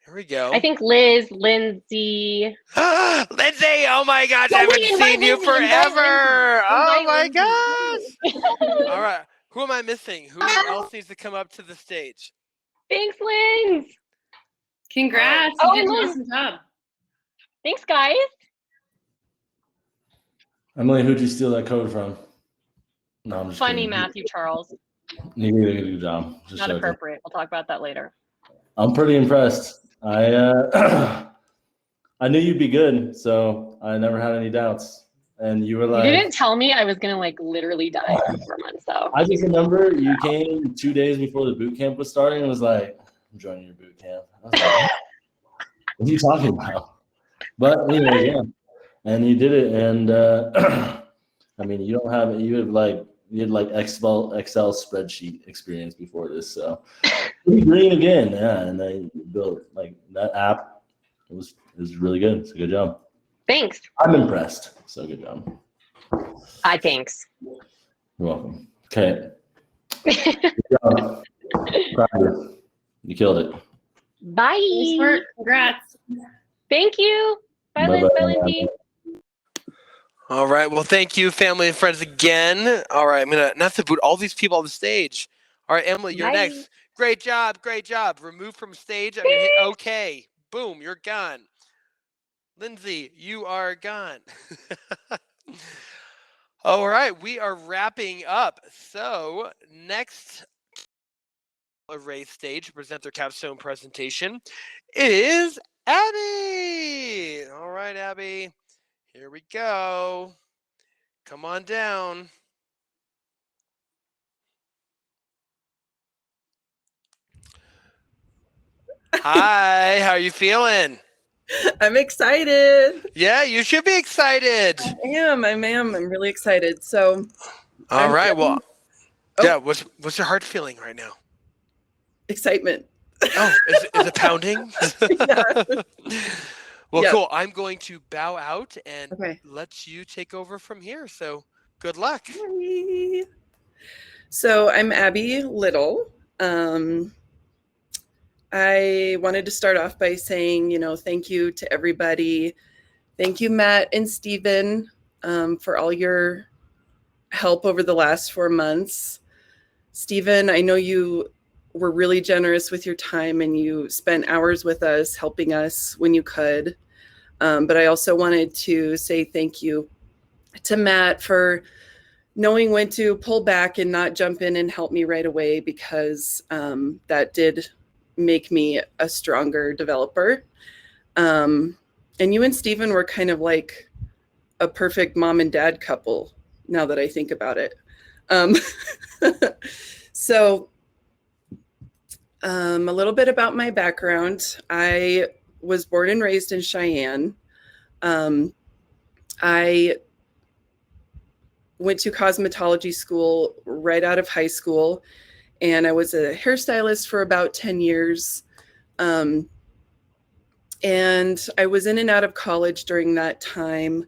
Here we go. I think Liz, Lindsay. Lindsay, oh my gosh, I haven't seen you forever. Oh my gosh. All right. Who am I missing? Who else needs to come up to the stage? Thanks, Linz. Congrats. You did an awesome job. Thanks, guys. Emily, who'd you steal that code from? No, I'm just Funny, kidding. Matthew Charles. You did a good job. Just Not joking. appropriate. We'll talk about that later. I'm pretty impressed. I knew you'd be good, so I never had any doubts. And you were like, you didn't tell me I was gonna like literally die for 4 months, though. I just remember you came 2 days before the boot camp was starting and was like, I'm joining your boot camp. I was like, what are you talking about? But anyway, yeah. And you did it. And I mean, you had like Excel spreadsheet experience before this, so green again, yeah. And they built like that app. It was really good. It's a good job. Thanks. I'm impressed. So good job. Thanks. You're welcome. Okay. Good job. Proud of you. You killed it. Bye. Nice work. Congrats. Thank you. Bye, Liz. Bye, Lindsay. All right. Well, thank you, family and friends, again. All right. I'm going to have to boot all these people on the stage. All right, Emily, you're next. Great job. Great job. Remove from stage. I'm going to hit OK. Boom. You're gone. Lindsay, you are gone. All right. We are wrapping up. So next array stage to present their capstone presentation is Abby. All right, Abby. Here we go. Come on down. Hi, how are you feeling? I'm excited. Yeah, you should be excited. I am. I'm really excited. So, all right. Well, yeah. What's your heart feeling right now? Excitement. Oh, is it pounding? Yeah. Well, cool. I'm going to bow out and Okay. let you take over from here. So good luck. Bye. So I'm Abby Little. I wanted to start off by saying, thank you to everybody. Thank you, Matt and Stephen, for all your help over the last 4 months. Stephen, I know you were really generous with your time, and you spent hours with us, helping us when you could. But I also wanted to say thank you to Matt for knowing when to pull back and not jump in and help me right away, because that did make me a stronger developer. And you and Stephen were kind of like a perfect mom and dad couple, now that I think about it. So a little bit about my background. I was born and raised in Cheyenne. I went to cosmetology school right out of high school, and I was a hairstylist for about 10 years. And I was in and out of college during that time,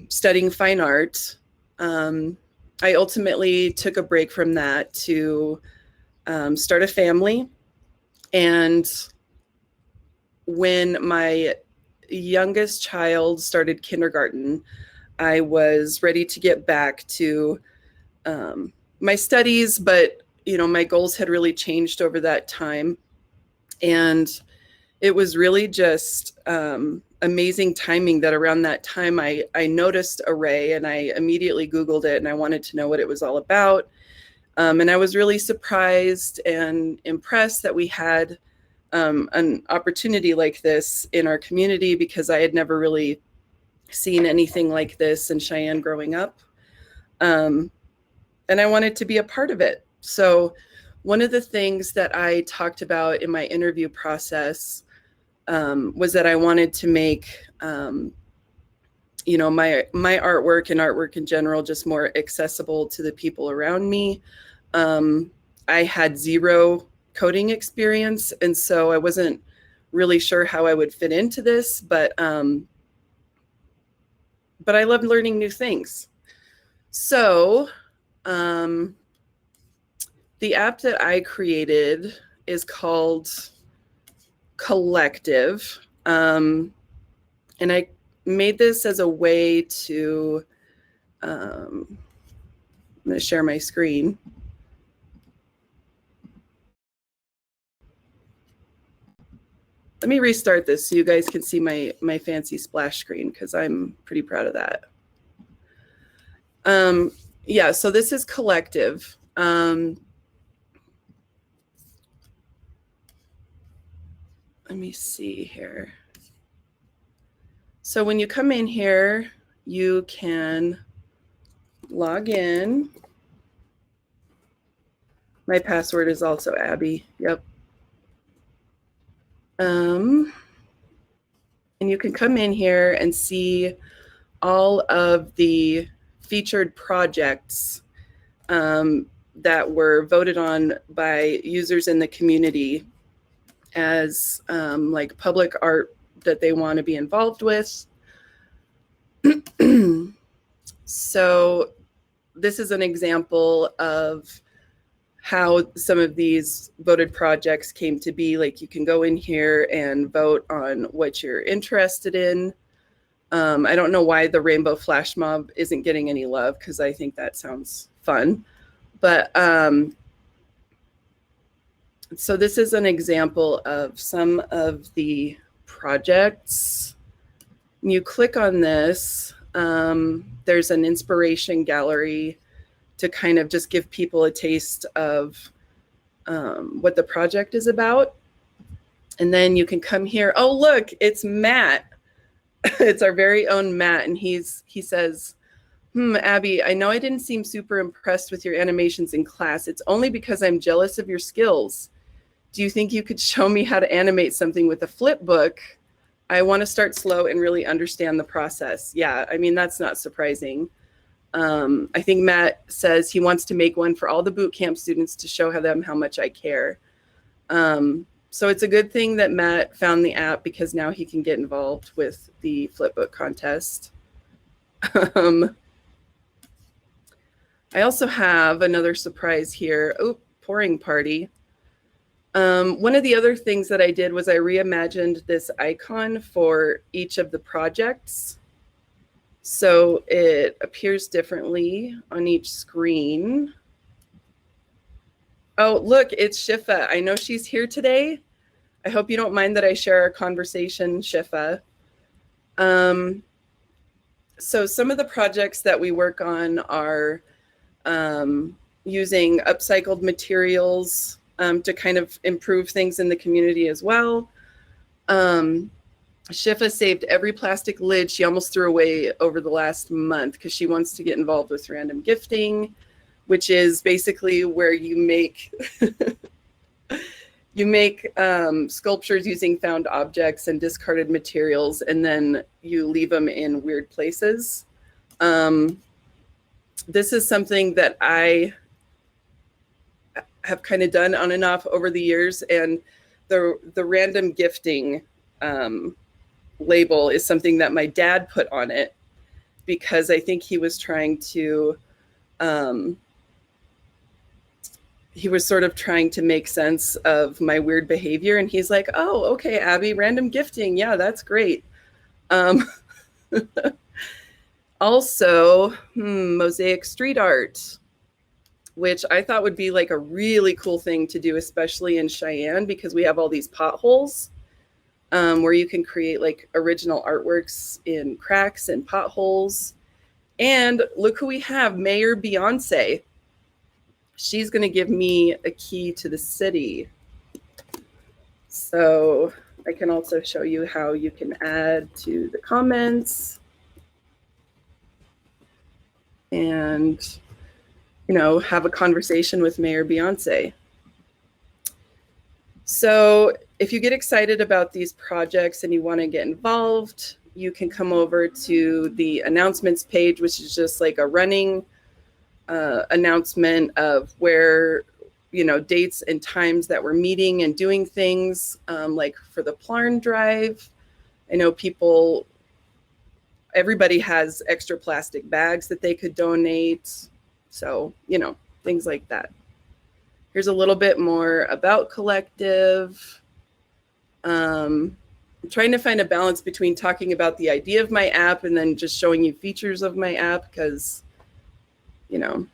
studying fine art. I ultimately took a break from that to start a family. And when my youngest child started kindergarten, I was ready to get back to my studies, but my goals had really changed over that time. And it was really just amazing timing that around that time I noticed Array, and I immediately Googled it, and I wanted to know what it was all about. And I was really surprised and impressed that we had an opportunity like this in our community, because I had never really seen anything like this in Cheyenne growing up. And I wanted to be a part of it. So one of the things that I talked about in my interview process was that I wanted to make, my artwork and artwork in general just more accessible to the people around me. I had zero coding experience, and so I wasn't really sure how I would fit into this, but I loved learning new things. So the app that I created is called Collective. And I made this as a way to, I'm going to share my screen. Let me restart this so you guys can see my fancy splash screen, because I'm pretty proud of that. Yeah, so this is Collective. Let me see here. So when you come in here, you can log in. My password is also Abby. Yep. And you can come in here and see all of the featured projects that were voted on by users in the community as like public art that they want to be involved with. So this is an example of how some of these voted projects came to be. Like, you can go in here and vote on what you're interested in. I don't know why the Rainbow Flash Mob isn't getting any love, because I think that sounds fun. But so this is an example of some of the projects. When you click on this, there's an inspiration gallery to kind of just give people a taste of what the project is about. And then you can come here. Oh, look, it's Matt. It's our very own Matt. And he says, Abby, I know I didn't seem super impressed with your animations in class. It's only because I'm jealous of your skills. Do you think you could show me how to animate something with a flip book? I want to start slow and really understand the process. Yeah, I mean, that's not surprising. I think Matt says he wants to make one for all the boot camp students to show them how much I care. So it's a good thing that Matt found the app, because now he can get involved with the flipbook contest. I also have another surprise here. Oh, pouring party. One of the other things that I did was I reimagined this icon for each of the projects. So it appears differently on each screen. Oh, look, it's Shifa. I know she's here today. I hope you don't mind that I share our conversation, Shifa. So some of the projects that we work on are using upcycled materials to kind of improve things in the community as well. Shifa saved every plastic lid she almost threw away over the last month because she wants to get involved with random gifting, which is basically where you make sculptures using found objects and discarded materials, and then you leave them in weird places. This is something that I have kind of done on and off over the years, and the random gifting label is something that my dad put on it because I think he was trying to he was sort of trying to make sense of my weird behavior, and he's like, oh, okay, Abby, random gifting, yeah, that's great. Also, mosaic street art, which I thought would be like a really cool thing to do, especially in Cheyenne, because we have all these potholes where you can create like original artworks in cracks and potholes. And look who we have, Mayor Beyonce. She's going to give me a key to the city. So I can also show you how you can add to the comments and, you know, have a conversation with Mayor Beyonce. So if you get excited about these projects and you want to get involved, you can come over to the announcements page, which is just like a running announcement of where, you know, dates and times that we're meeting and doing things, like for the Plarn Drive. I know everybody has extra plastic bags that they could donate. So, you know, things like that. Here's a little bit more about Collective. I'm trying to find a balance between talking about the idea of my app and then just showing you features of my app because, you know,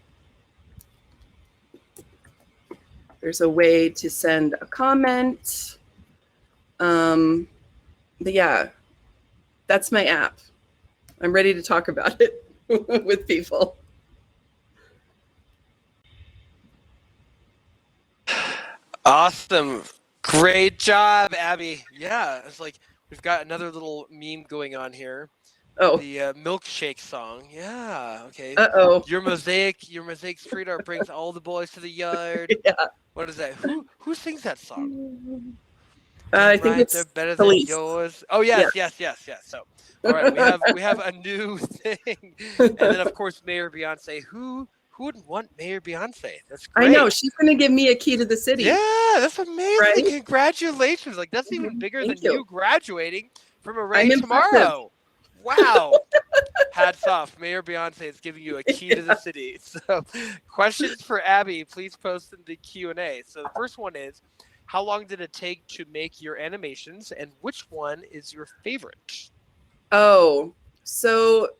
there's a way to send a comment. But yeah, that's my app. I'm ready to talk about it with people. Awesome. Great job, Abby. Yeah, it's like we've got another little meme going on here. Oh. The milkshake song. Yeah. Okay. Uh-oh. Your mosaic street art brings all the boys to the yard. Yeah. What is that? Who sings that song? I think it's they're better Elise. than yours. Oh yes, Yeah. yes. So all right, we have a new thing. And then of course Mayor Beyonce. Who wouldn't want Mayor Beyonce? That's great. I know, she's gonna give me a key to the city. Yeah, that's amazing. Right? Congratulations. Like that's even bigger Thank than you. you graduating from I'm Array impressive. tomorrow. Wow. Hats off. Mayor Beyonce is giving you a key to the city. So questions for Abby, please post in the Q&A. So the first one is, how long did it take to make your animations and which one is your favorite? Oh, so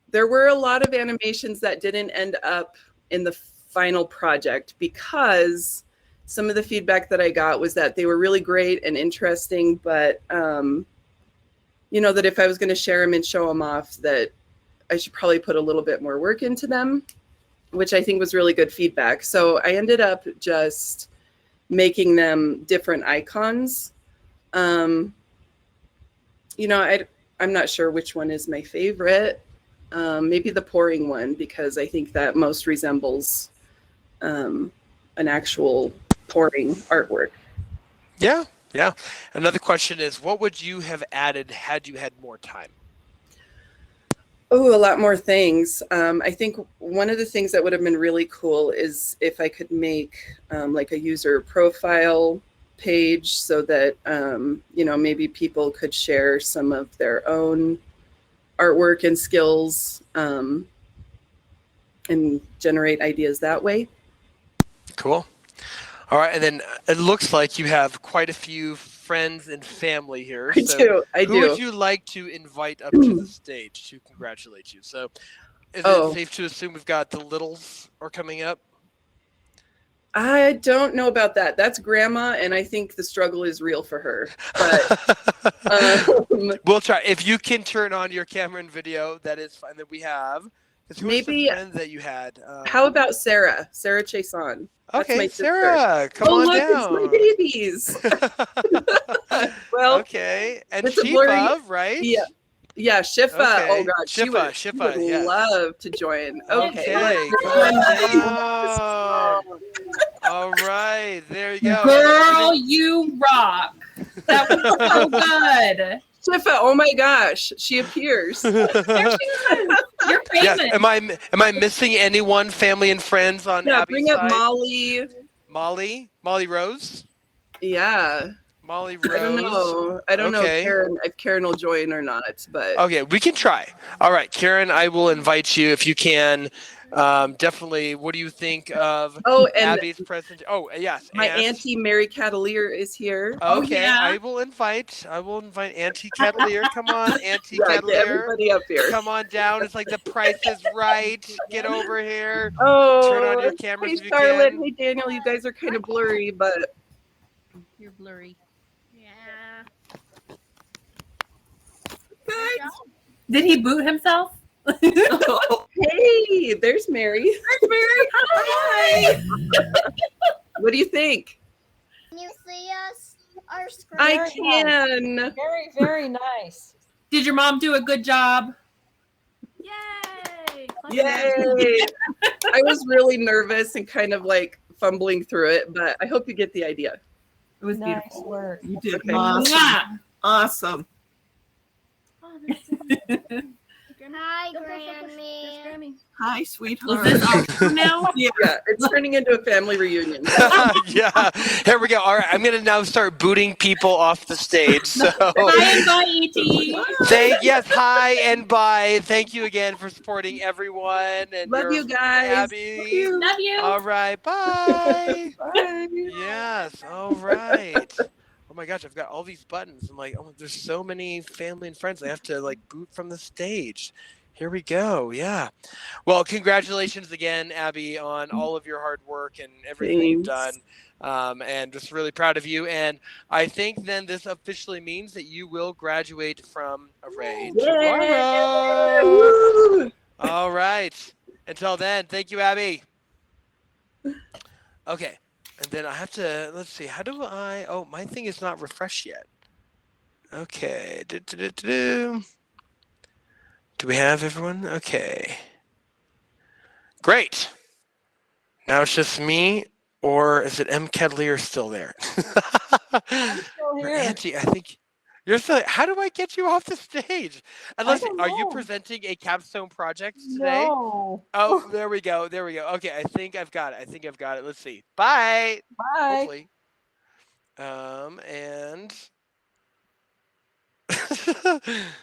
there were a lot of animations that didn't end up in the final project because some of the feedback that I got was that they were really great and interesting, but you know, that if I was going to share them and show them off, that I should probably put a little bit more work into them, which I think was really good feedback. So I ended up just making them different icons. You know, I'm not sure which one is my favorite. Maybe the pouring one, because I think that most resembles an actual pouring artwork. Yeah. Another question is, what would you have added had you had more time? Oh, a lot more things. I think one of the things that would have been really cool is if I could make like a user profile page so that, you know, maybe people could share some of their own artwork and skills and generate ideas that way. Cool. All right, and then it looks like you have quite a few friends and family here. I do. Who would you like to invite up to the stage to congratulate you? So is it safe to assume we've got the Littles are coming up? I don't know about that. That's grandma, and I think the struggle is real for her. But We'll try. If you can turn on your camera and video, that is fine. That we have. Because who was the maybe. friend that you had? How about Sarah? Sarah Chason. That's Okay, my sister. Sarah, come Oh, on look, down. it's my babies. Well, okay, and it's a blurry. Shifa, right? Yeah, Shifa. Okay. Oh God, she would yes. love to join. Okay. Okay, come on down. All right, there you go. Girl, you rock. That was so good. Shifa, oh my gosh, she appears. There she is. You're famous. Yes. Am I missing anyone, family and friends on Yeah, Abby's bring up side? Molly Rose. Yeah. Molly Rose. I don't know if Karen will join or not, but okay, we can try. All right, Karen, I will invite you if you can. Definitely. What do you think of Abby's presentation? Oh, yes. My auntie Mary Catalier is here. Okay, yeah. I will invite Auntie Catalier. Come on, Auntie Catalier. Get everybody up here. Come on down. It's like The Price is Right. Get over here. Oh, turn on your cameras if you Charlotte. can. Hey, Daniel. You guys are kind of blurry, but You're blurry. Yeah. Did he boot himself? Hey, there's Mary. There's Mary. Hi. What do you think? Can you see us? Our screen? I can. Very, very nice. Did your mom do a good job? Yay! Yay! I was really nervous and kind of like fumbling through it, but I hope you get the idea. It was Nice beautiful. work. You did Okay. awesome. Awesome. Hi, Grammy. Hi, sweetheart. Is this awesome now? Yeah, it's turning into a family reunion. Yeah, here we go. All right, I'm gonna now start booting people off the stage. So Hi and bye, E.T. Hi and bye. Thank you again for supporting everyone. And Love you guys. Abby. Love you. All right, bye. Bye. Yes, all right. Oh my gosh, I've got all these buttons. I'm like, oh, there's so many family and friends. I have to like boot from the stage. Here we go. Yeah. Well, congratulations again, Abby, on all of your hard work and everything you've done. And just really proud of you. And I think then this officially means that you will graduate from Array tomorrow. All right. Until then, thank you, Abby. Okay. And then I have to, let's see, how do I, oh, my thing is not refreshed yet. Okay. Do we have everyone? Okay. Great. Now it's just me, or is it M. Kedlier still there? I'm still Or here. Auntie, I think you're still, how do I get you off the stage? And I listen, don't are you know. presenting a capstone project today? No. Oh, there we go. There we go. Okay, I think I've got it. Let's see. Bye. Bye. Hopefully. And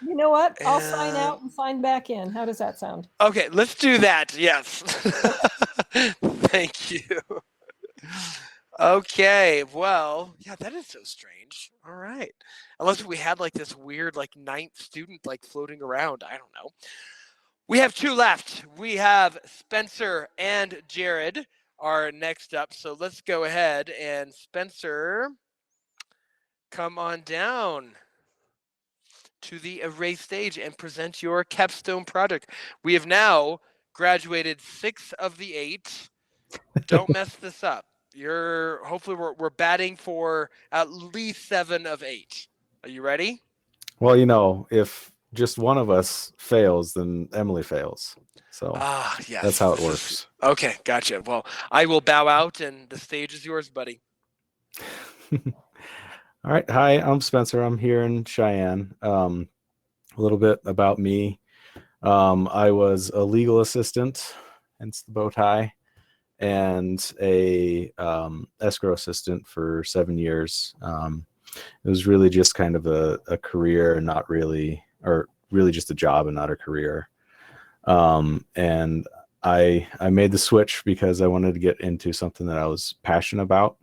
You know what? I'll sign out and sign back in. How does that sound? okay, let's do that. Yes. Thank you. Okay, well, yeah, that is so strange. All right. Unless we had like this weird like ninth student like floating around. I don't know. We have two left. We have Spencer and Jared are next up. So let's go ahead and Spencer, come on down to the Array stage and present your capstone project. We have now graduated 6 of the 8. Don't mess this up. Hopefully we're batting for at least 7 of 8. Are you ready? Well, you know, if just one of us fails, then Emily fails. So yes. that's how it works. Okay, gotcha. Well, I will bow out and the stage is yours, buddy. All right. Hi, I'm Spencer. I'm here in Cheyenne. A little bit about me. I was a legal assistant, hence the bow tie, and a escrow assistant for 7 years. It was really just kind of a career and not really, or really just a job and not a career. And I made the switch because I wanted to get into something that I was passionate about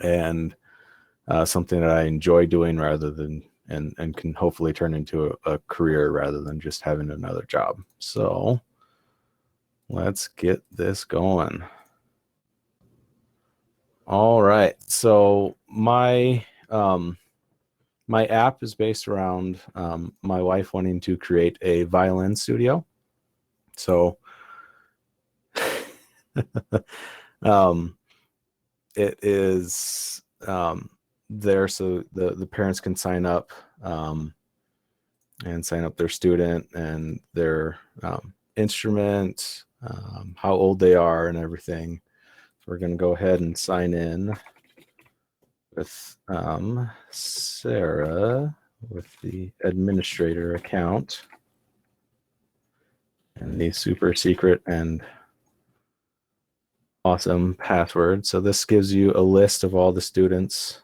and something that I enjoy doing rather than, and can hopefully turn into a career rather than just having another job. So let's get this going. All right. So my my app is based around my wife wanting to create a violin studio. So it is there so the parents can sign up and sign up their student and their instrument, how old they are, and everything. So we're going to go ahead and sign in with Sarah with the administrator account and the super secret and awesome password. So this gives you a list of all the students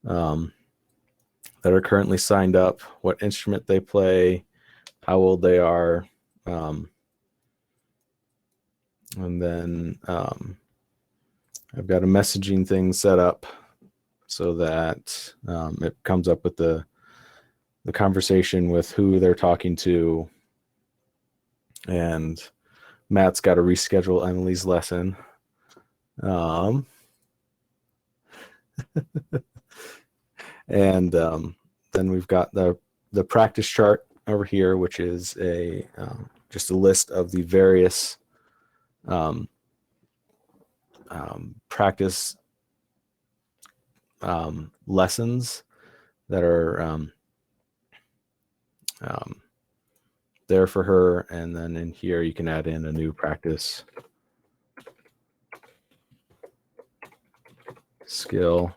that are currently signed up, what instrument they play, how old they are, and then I've got a messaging thing set up so that it comes up with the conversation with who they're talking to, and Matt's got to reschedule Emily's lesson. And then we've got the practice chart over here, which is a just a list of the various practice lessons that are there for her. And then in here, you can add in a new practice skill.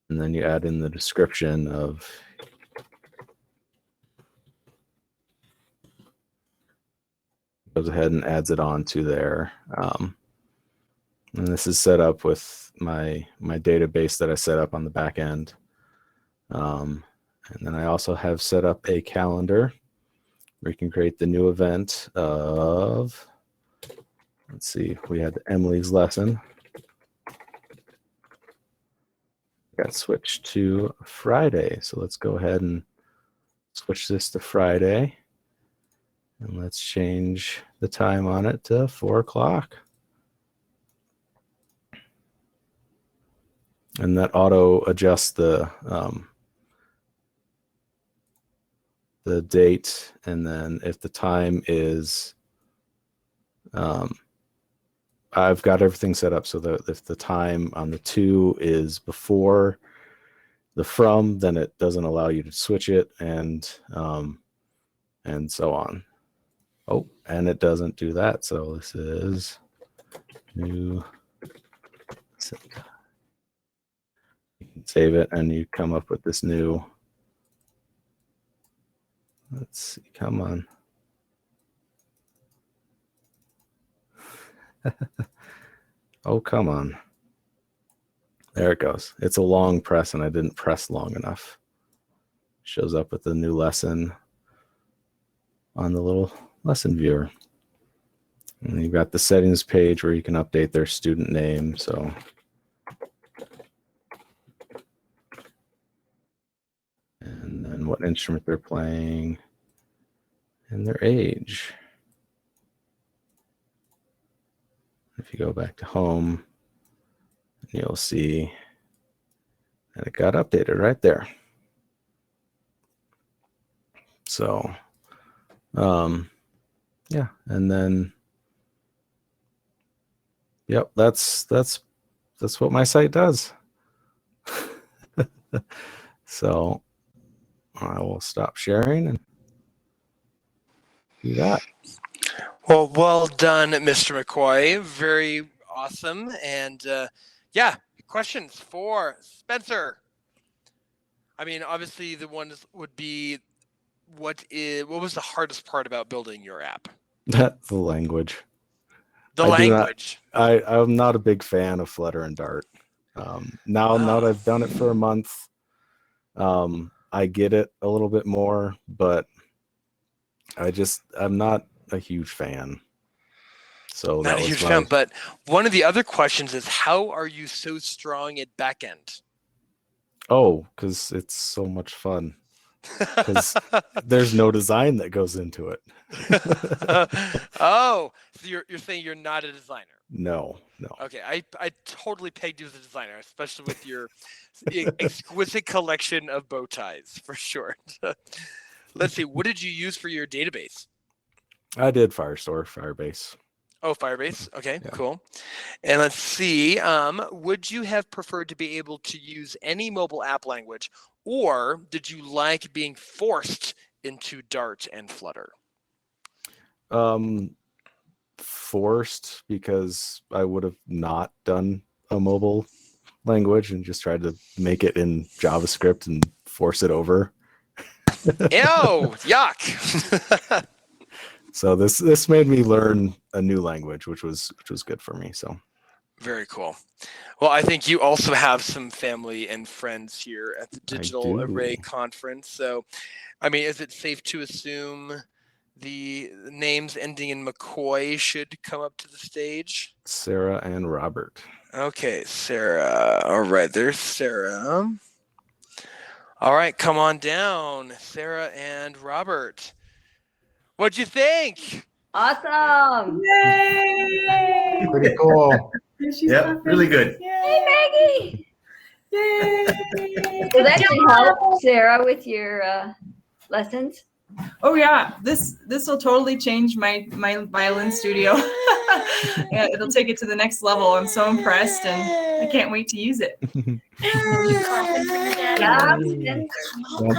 And then you add in the description of goes ahead and adds it on to there. And this is set up with my database that I set up on the back end. And then I also have set up a calendar where you can create the new event of, let's see, we had Emily's lesson. Got switched to Friday. So let's go ahead and switch this to Friday. And let's change the time on it to 4 o'clock. And that auto adjusts the date. And then if the time is, I've got everything set up so that if the time on the 2 is before the from, then it doesn't allow you to switch it, and so on. Oh, and it doesn't do that. So this is new. You can save it, and you come up with this new. Let's see. Come on. Oh, come on. There it goes. It's a long press, and I didn't press long enough. Shows up with the new lesson on the little lesson viewer. And you've got the settings page where you can update their student name. So and then what instrument they're playing and their age. If you go back to home, you'll see that it got updated right there. So, yeah, and then, yep, that's what my site does. So I will stop sharing and do that. Well done, Mr. McCoy. Very awesome. And yeah, questions for Spencer. I mean, obviously the ones would be what was the hardest part about building your app? The language. The language. I'm not a big fan of Flutter and Dart. Now that I've done it for a month, I get it a little bit more, but I'm not a huge fan. So not a huge fan. But one of the other questions is, how are you so strong at backend? Oh, because it's so much fun. because there's no design that goes into it. Oh, so you're saying you're not a designer? No. Okay, I totally pegged you as a designer, especially with your exquisite collection of bow ties, for sure. Let's see, what did you use for your database? I did Firebase. Oh, Firebase. Okay, Yeah. cool. And let's see, would you have preferred to be able to use any mobile app language, or did you like being forced into Dart and Flutter? Forced, because I would have not done a mobile language and just tried to make it in JavaScript and force it over. Ew, yuck. So this made me learn a new language, which was good for me. So Very cool. Well, I think you also have some family and friends here at the Digital Array do. Conference. So, I mean, is it safe to assume the names ending in McCoy should come up to the stage? Sarah and Robert. Okay, Sarah. All right, there's Sarah. All right, come on down, Sarah and Robert. What'd you think? Awesome. Yay! Pretty cool. Yep, really good. Hey, Maggie. Yay! Does that actually help, Sarah, with your lessons? Oh yeah, this will totally change my violin studio. Yeah, it'll take it to the next level. I'm so impressed, and I can't wait to use it. Yeah.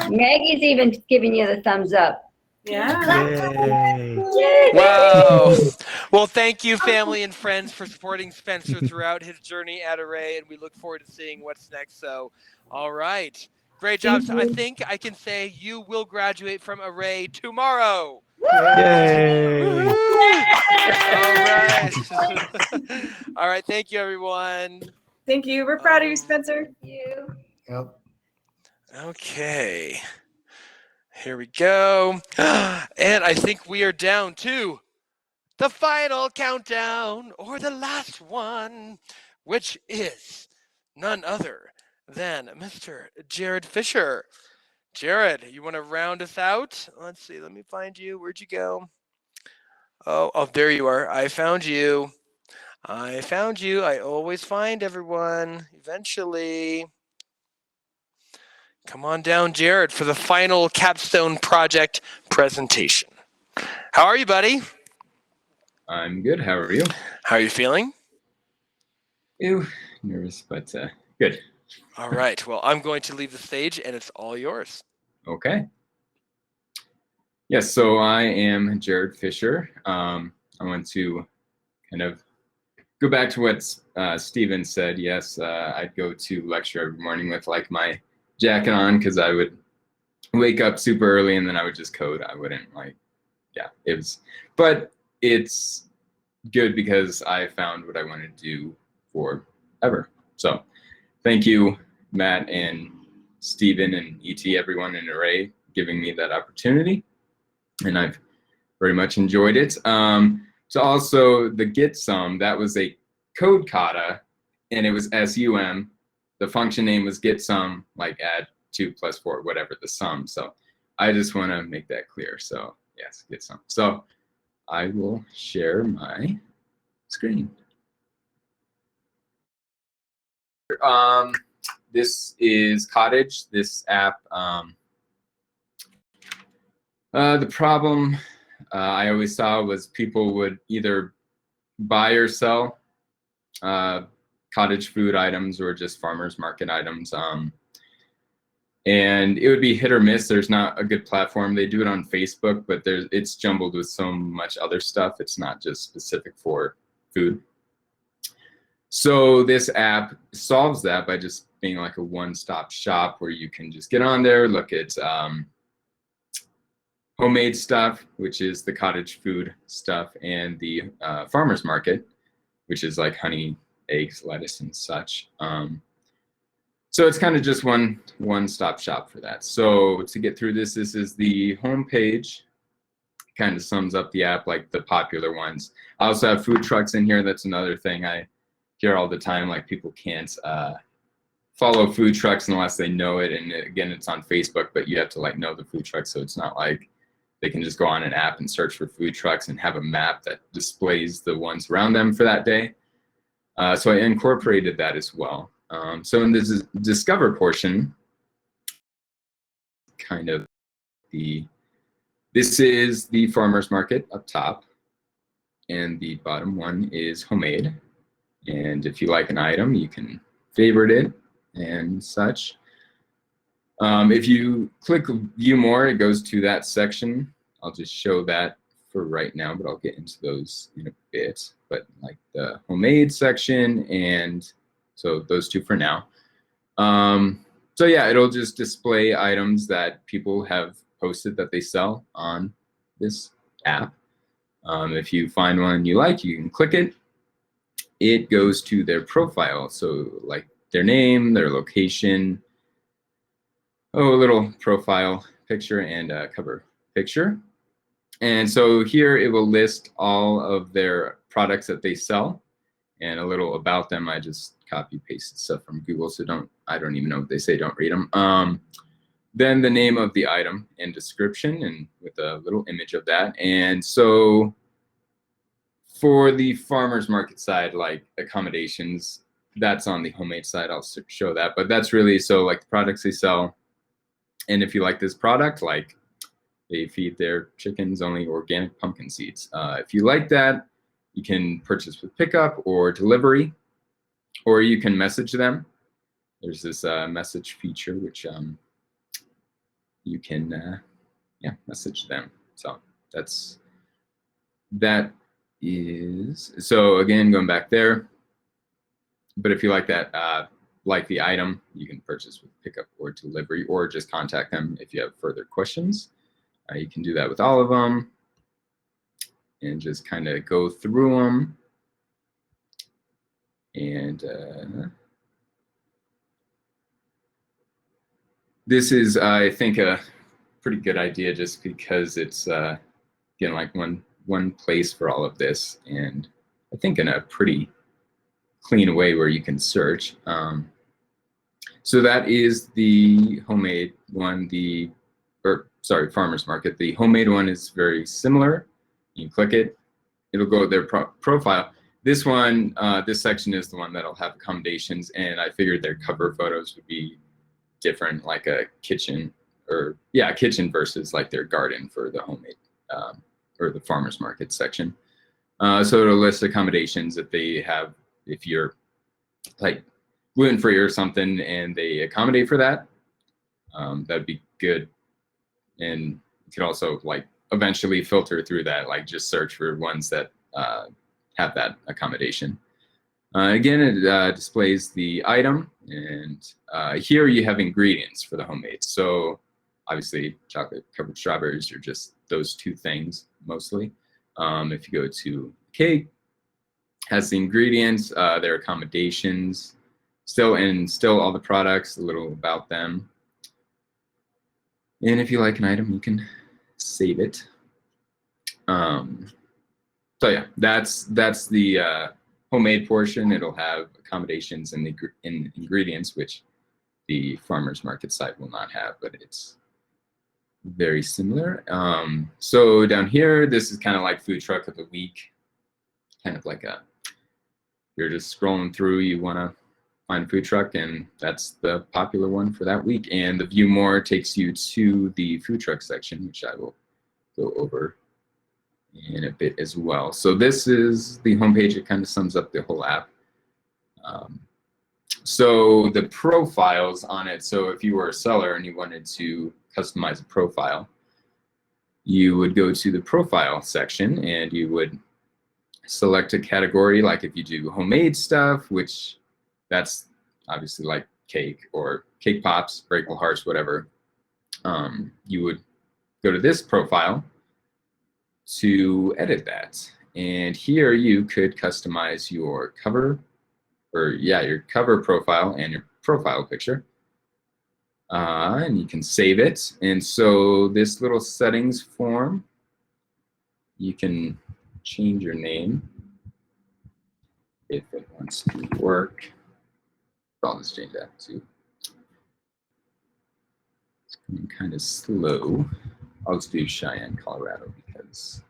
Maggie's even giving you the thumbs up. Yeah. Wow. Well, thank you, family and friends, for supporting Spencer throughout his journey at Array, and we look forward to seeing what's next. So, all right. Great job. So I think I can say you will graduate from Array tomorrow. Yay! All right. All right. Thank you, everyone. Thank you. We're proud of you, Spencer. You. Yep. Okay. Here we go. And I think we are down to the final countdown, or the last one, which is none other than Mr. Jared Fisher. Jared, you want to round us out? Let's see. Let me find you. Where'd you go? Oh, there you are. I found you. I always find everyone eventually. Come on down, Jared, for the final Capstone project presentation. How are you, buddy? I'm good. How are you? How are you feeling? Ew, nervous, but good. All right. Well, I'm going to leave the stage, and it's all yours. Okay. Yes, so I am Jared Fisher. I want to kind of go back to what Steven said. Yes, I'd go to lecture every morning with like my jacket on because I would wake up super early and then I would just code. I wouldn't but it's good because I found what I wanted to do forever. So thank you, Matt and Steven and ET, everyone in Array, giving me that opportunity. And I've very much enjoyed it. So also the get sum, that was a code kata, and it was SUM. The function name was get sum, like add 2 + 4, whatever the sum. So I just want to make that clear. So yes, get sum. So I will share my screen. This is Cottage, this app. The problem I always saw was people would either buy or sell cottage food items or just farmers market items. And it would be hit or miss. There's not a good platform. They do it on Facebook, but it's jumbled with so much other stuff. It's not just specific for food. So this app solves that by just being like a one-stop shop where you can just get on there, look at homemade stuff, which is the cottage food stuff, and the farmer's market, which is like honey, eggs, lettuce, and such. So it's kind of just one-stop shop for that. So to get through this is the home page. Kind of sums up the app, like the popular ones. I also have food trucks in here. That's another thing I hear all the time, like people can't follow food trucks unless they know it. And again, it's on Facebook, but you have to like know the food truck. So it's not like they can just go on an app and search for food trucks and have a map that displays the ones around them for that day. So I incorporated that as well. So in the discover portion, kind of this is the farmer's market up top, and the bottom one is homemade. And if you like an item, you can favorite it and such. If you click view more, it goes to that section. I'll just show that for right now, but I'll get into those in a bit. But like the homemade section, and so those two for now. So yeah, it'll just display items that people have posted that they sell on this app. If you find one you like, you can click it. It goes to their profile, so like their name, their location, a little profile picture and a cover picture. And so here it will list all of their products that they sell and a little about them. I just copy pasted stuff from Google, so I don't even know what they say, don't read them. Then the name of the item and description, and with a little image of that. And so for the farmer's market side, like accommodations, that's on the homemade side. I'll show that, but that's really, so like the products they sell. And if you like this product, like they feed their chickens only organic pumpkin seeds. If you like that, you can purchase with pickup or delivery, or you can message them. There's this message feature, which you can message them. So that is, so again, going back there. But if you like that, like the item, you can purchase with pickup or delivery, or just contact them if you have further questions. You can do that with all of them and just kind of go through them. And this is, I think, a pretty good idea, just because it's again like one place for all of this, and I think in a pretty clean way where you can search. So that is the homemade one, farmer's market. The homemade one is very similar. You click it, it'll go to their profile. This one, this section is the one that'll have accommodations, and I figured their cover photos would be different, like a kitchen, or kitchen versus like their garden for the homemade or the farmer's market section. So it'll list accommodations that they have if you're like gluten-free or something, and they accommodate for that. That'd be good. And you can also like eventually filter through that, like just search for ones that have that accommodation. Again, it displays the item, and here you have ingredients for the homemade. So obviously chocolate covered strawberries are just those two things mostly. If you go to cake, has the ingredients, their accommodations, still all the products, a little about them. And if you like an item, you can save it. So yeah, that's the homemade portion. It'll have accommodations and the ingredients, which the farmer's market site will not have, but it's very similar. So down here, this is kind of like food truck of the week, kind of like you're just scrolling through, you want to find a food truck, and that's the popular one for that week. And the view more takes you to the food truck section, which I will go over in a bit as well. So this is the homepage. It kind of sums up the whole app. So the profiles on it, so if you were a seller and you wanted to customize a profile, you would go to the profile section and you would select a category, like if you do homemade stuff, which that's obviously like cake or cake pops, breakable hearts, whatever. You would go to this profile to edit that. And here you could customize your cover, or your cover profile and your profile picture. And you can save it. And so this little settings form, you can change your name if it wants to work. I'll just change that to kind of slow. I'll just do Cheyenne, Colorado because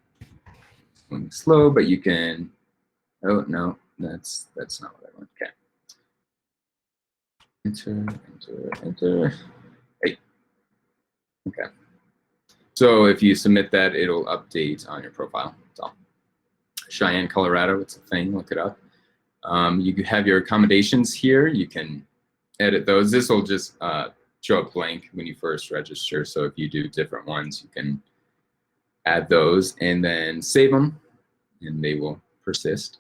it's going slow, but you can, oh no, that's not what I want. Okay. Enter, enter, enter. Hey. Okay. So if you submit that, it'll update on your profile. That's all. Cheyenne, Colorado, it's a thing, look it up. You have your accommodations here. You can edit those. This will just show up blank when you first register. So if you do different ones, you can add those and then save them, and they will persist.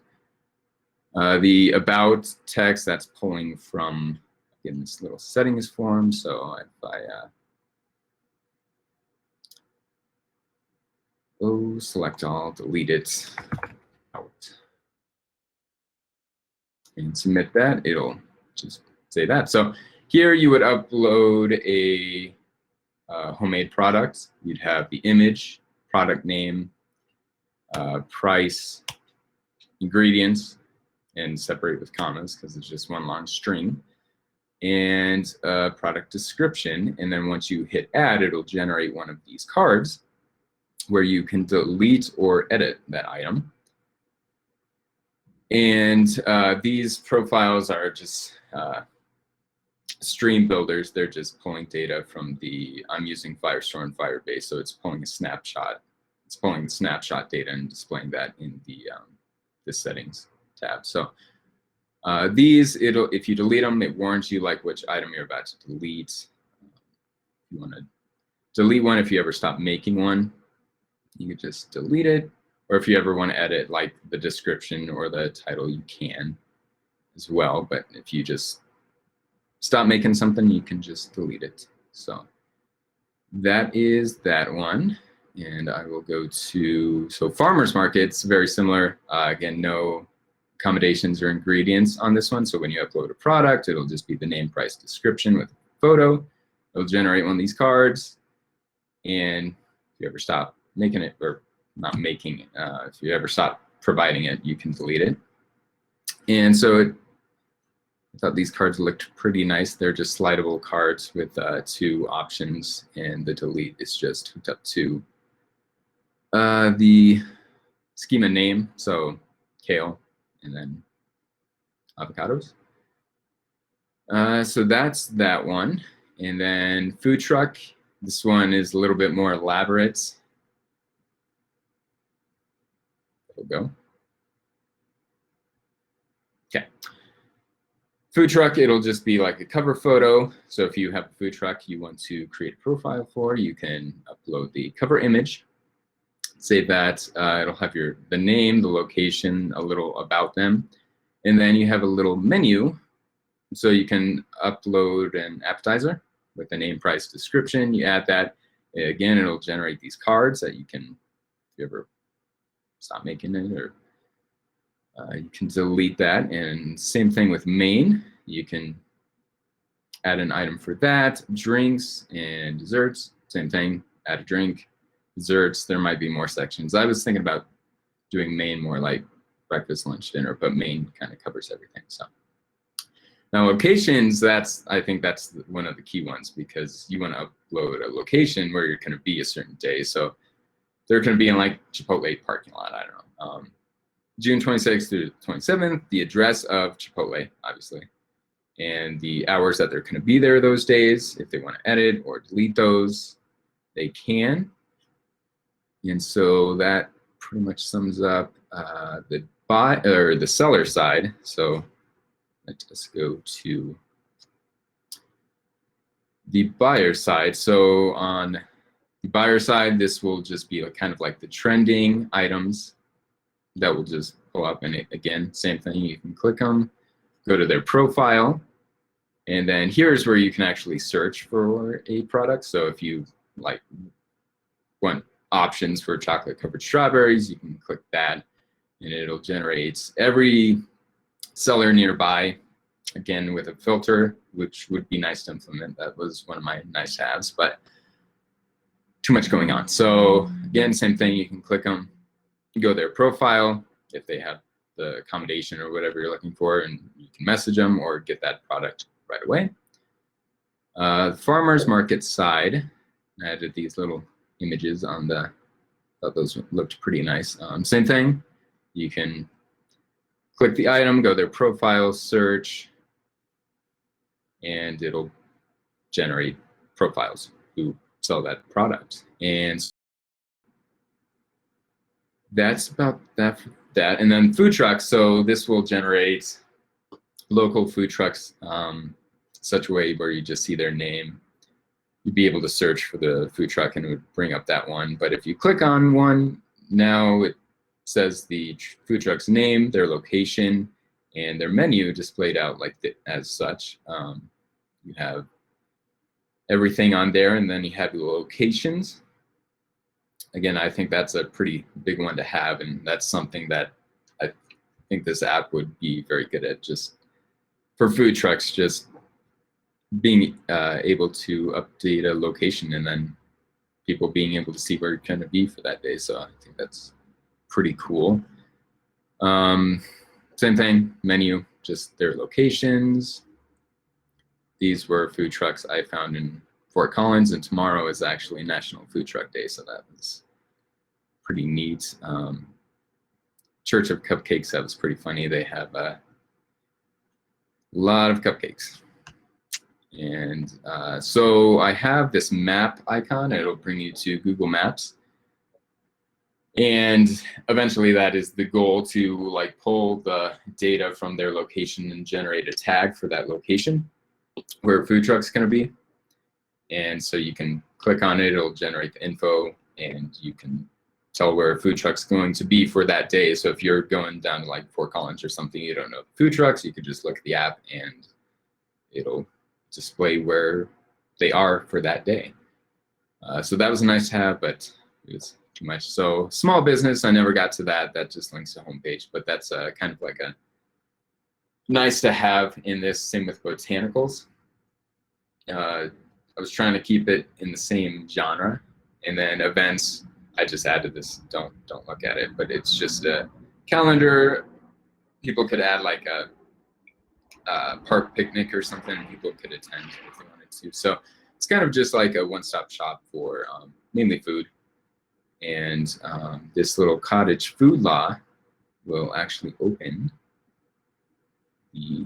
The about text, that's pulling from, again, this little settings form. So if I select all, delete it out, and submit that, it'll just say that. So here you would upload a homemade product. You'd have the image, product name, price, ingredients, and separate with commas because it's just one long string, and product description. And then once you hit add, it'll generate one of these cards where you can delete or edit that item. And these profiles are just stream builders. They're just pulling data from the, I'm using Firestore and Firebase, so it's pulling a snapshot. It's pulling the snapshot data and displaying that in the settings tab. So these, if you delete them, it warns you like which item you're about to delete. If you want to delete one, if you ever stop making one, you can just delete it. Or if you ever want to edit like the description or the title, you can as well. But if you just stop making something, you can just delete it. So that is that one. And I will go to, so farmers markets, very similar. Again, no accommodations or ingredients on this one. So when you upload a product, it'll just be the name, price, description with a photo. It'll generate one of these cards. And if you ever stop making it, or not making it, if you ever stop providing it, you can delete it. And so I thought these cards looked pretty nice. They're just slidable cards with 2 options, and the delete is just hooked up to the schema name, so kale and then avocados. So that's that one. And then food truck, this one is a little bit more elaborate. There we go. Okay. Food truck, it'll just be like a cover photo. So if you have a food truck you want to create a profile for, you can upload the cover image, save that. It'll have the name, the location, a little about them. And then you have a little menu. So you can upload an appetizer with the name, price, description. You add that. Again, it'll generate these cards that you can, if you ever stop making it, or you can delete that. And same thing with main. You can add an item for that. Drinks and desserts, same thing. Add a drink. Desserts, there might be more sections. I was thinking about doing main more like breakfast, lunch, dinner, but main kind of covers everything. So now locations, I think that's one of the key ones, because you want to upload a location where you're going to be a certain day. So they're going to be in like Chipotle parking lot, I don't know. June 26th through 27th, the address of Chipotle, obviously, and the hours that they're going to be there those days. If they want to edit or delete those, they can. And so that pretty much sums up the seller side. So let's go to the buyer side. So on the buyer side, this will just be kind of like the trending items that will just pull up. And again, same thing, you can click them, go to their profile, and then here's where you can actually search for a product. So if you like want options for chocolate covered strawberries, you can click that and it'll generate every seller nearby, again with a filter, which would be nice to implement. That was one of my nice to haves, but too much going on. So again, same thing, you can click them, go to their profile if they have the accommodation or whatever you're looking for, and you can message them or get that product right away. Farmers market side, I added these little images on the, thought those looked pretty nice. Same thing, you can click the item, go their profile, search, and it'll generate profiles who sell that product. And that's about that. And then food trucks, so this will generate local food trucks such a way where you just see their name. You'd be able to search for the food truck and it would bring up that one. But if you click on one, now it says the food truck's name, their location, and their menu displayed out like as such. You have everything on there, and then you have the locations. Again, I think that's a pretty big one to have, and that's something that I think this app would be very good at, just for food trucks, just being able to update a location and then people being able to see where you're going to be for that day. So I think that's pretty cool. Same thing, menu, just their locations. These were food trucks I found in Fort Collins, and tomorrow is actually National Food Truck Day, so that was pretty neat. Church of Cupcakes, that was pretty funny. They have a lot of cupcakes. And so I have this map icon. It'll bring you to Google Maps. And eventually that is the goal, to like pull the data from their location and generate a tag for that location where a food truck's going to be. And so you can click on it, it'll generate the info, and you can tell where a food truck's going to be for that day. So if you're going down to like Fort Collins or something, you don't know the food trucks, you could just look at the app and it'll display where they are for that day. So that was nice to have, but it was too much. So small business, I never got to that. That just links to homepage, but that's kind of like a nice to have in this. Same with botanicals. I was trying to keep it in the same genre, and then events, I just added this. Don't look at it, but it's just a calendar. People could add like a park picnic or something, and people could attend if they wanted to. So it's kind of just like a one-stop shop for mainly food. And this little cottage food law will actually open the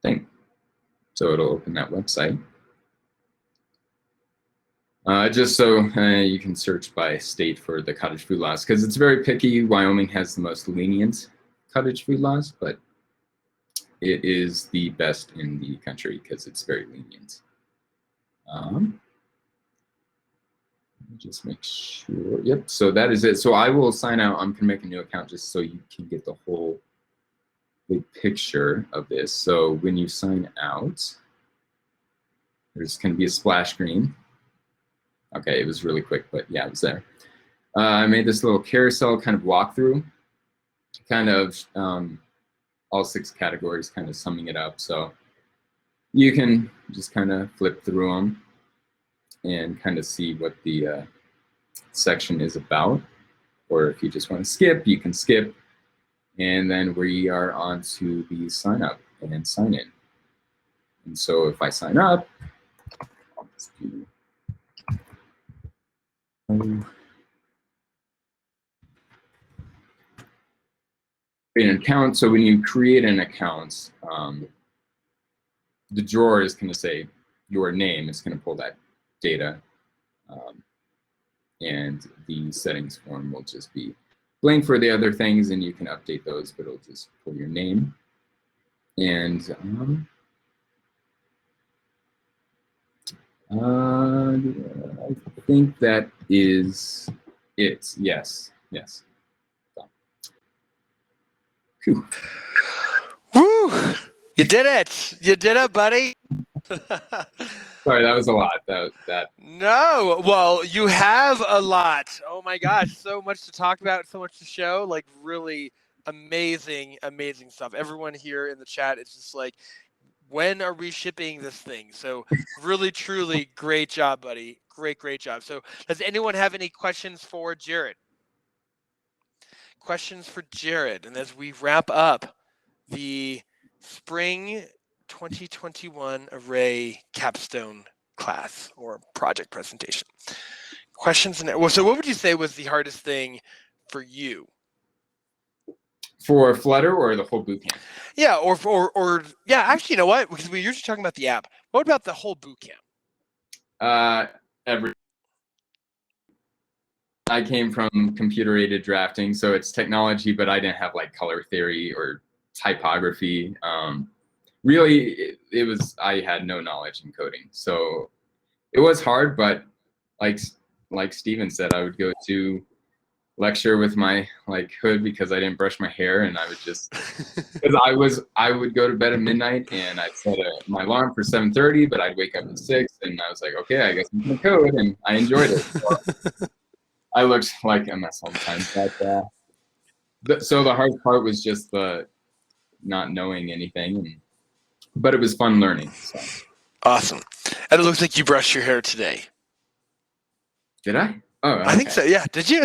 thing. So it'll open that website. Just so you can search by state for the cottage food laws, because it's very picky. Wyoming has the most lenient cottage food laws, but it is the best in the country because it's very lenient. Just make sure. Yep, so that is it. So I will sign out. I'm gonna make a new account just so you can get the whole big picture of this. So when you sign out, there's gonna be a splash screen. Okay, it was really quick, but yeah, it was there. I made this little carousel kind of walkthrough, kind of all 6 categories, kind of summing it up. So you can just kind of flip through them and kind of see what the section is about. Or if you just want to skip, you can skip. And then we are on to the sign up and sign in. And so if I sign up, I'll just do create an account. So when you create an account, the drawer is going to say your name. It's going to pull that data. And the settings form will just be blank for the other things, and you can update those, but it'll just pull your name. And I think that is it. Yes. Whew. Woo! You did it. You did it, buddy. Sorry, that was a lot. That. No, well, you have a lot. Oh my gosh, so much to talk about, so much to show. Like really amazing stuff. Everyone here in the chat is just like, when are we shipping this thing? So really, truly, great job, buddy. Great job. So does anyone have any questions for Jared? Questions for Jared? And as we wrap up the spring 2021 Array Capstone class or project presentation. Questions? So what would you say was the hardest thing for you? For Flutter or the whole bootcamp? Yeah, or yeah, actually, you know what? Because we were usually talking about the app. What about the whole bootcamp? I came from computer-aided drafting, so it's technology, but I didn't have like color theory or typography. Really, it was, I had no knowledge in coding, so it was hard. But like Steven said, I would go to lecture with my like hood because I didn't brush my hair, and I would just because I would go to bed at midnight, and I'd set my alarm for 7:30, but I'd wake up at 6, and I was like, okay, I guess I'm gonna code, and I enjoyed it. So I looked like a mess all the time, but so the hard part was just the not knowing anything, but it was fun learning. So. Awesome, and it looks like you brushed your hair today. Did I? Oh, okay. I think so. Yeah. Did you?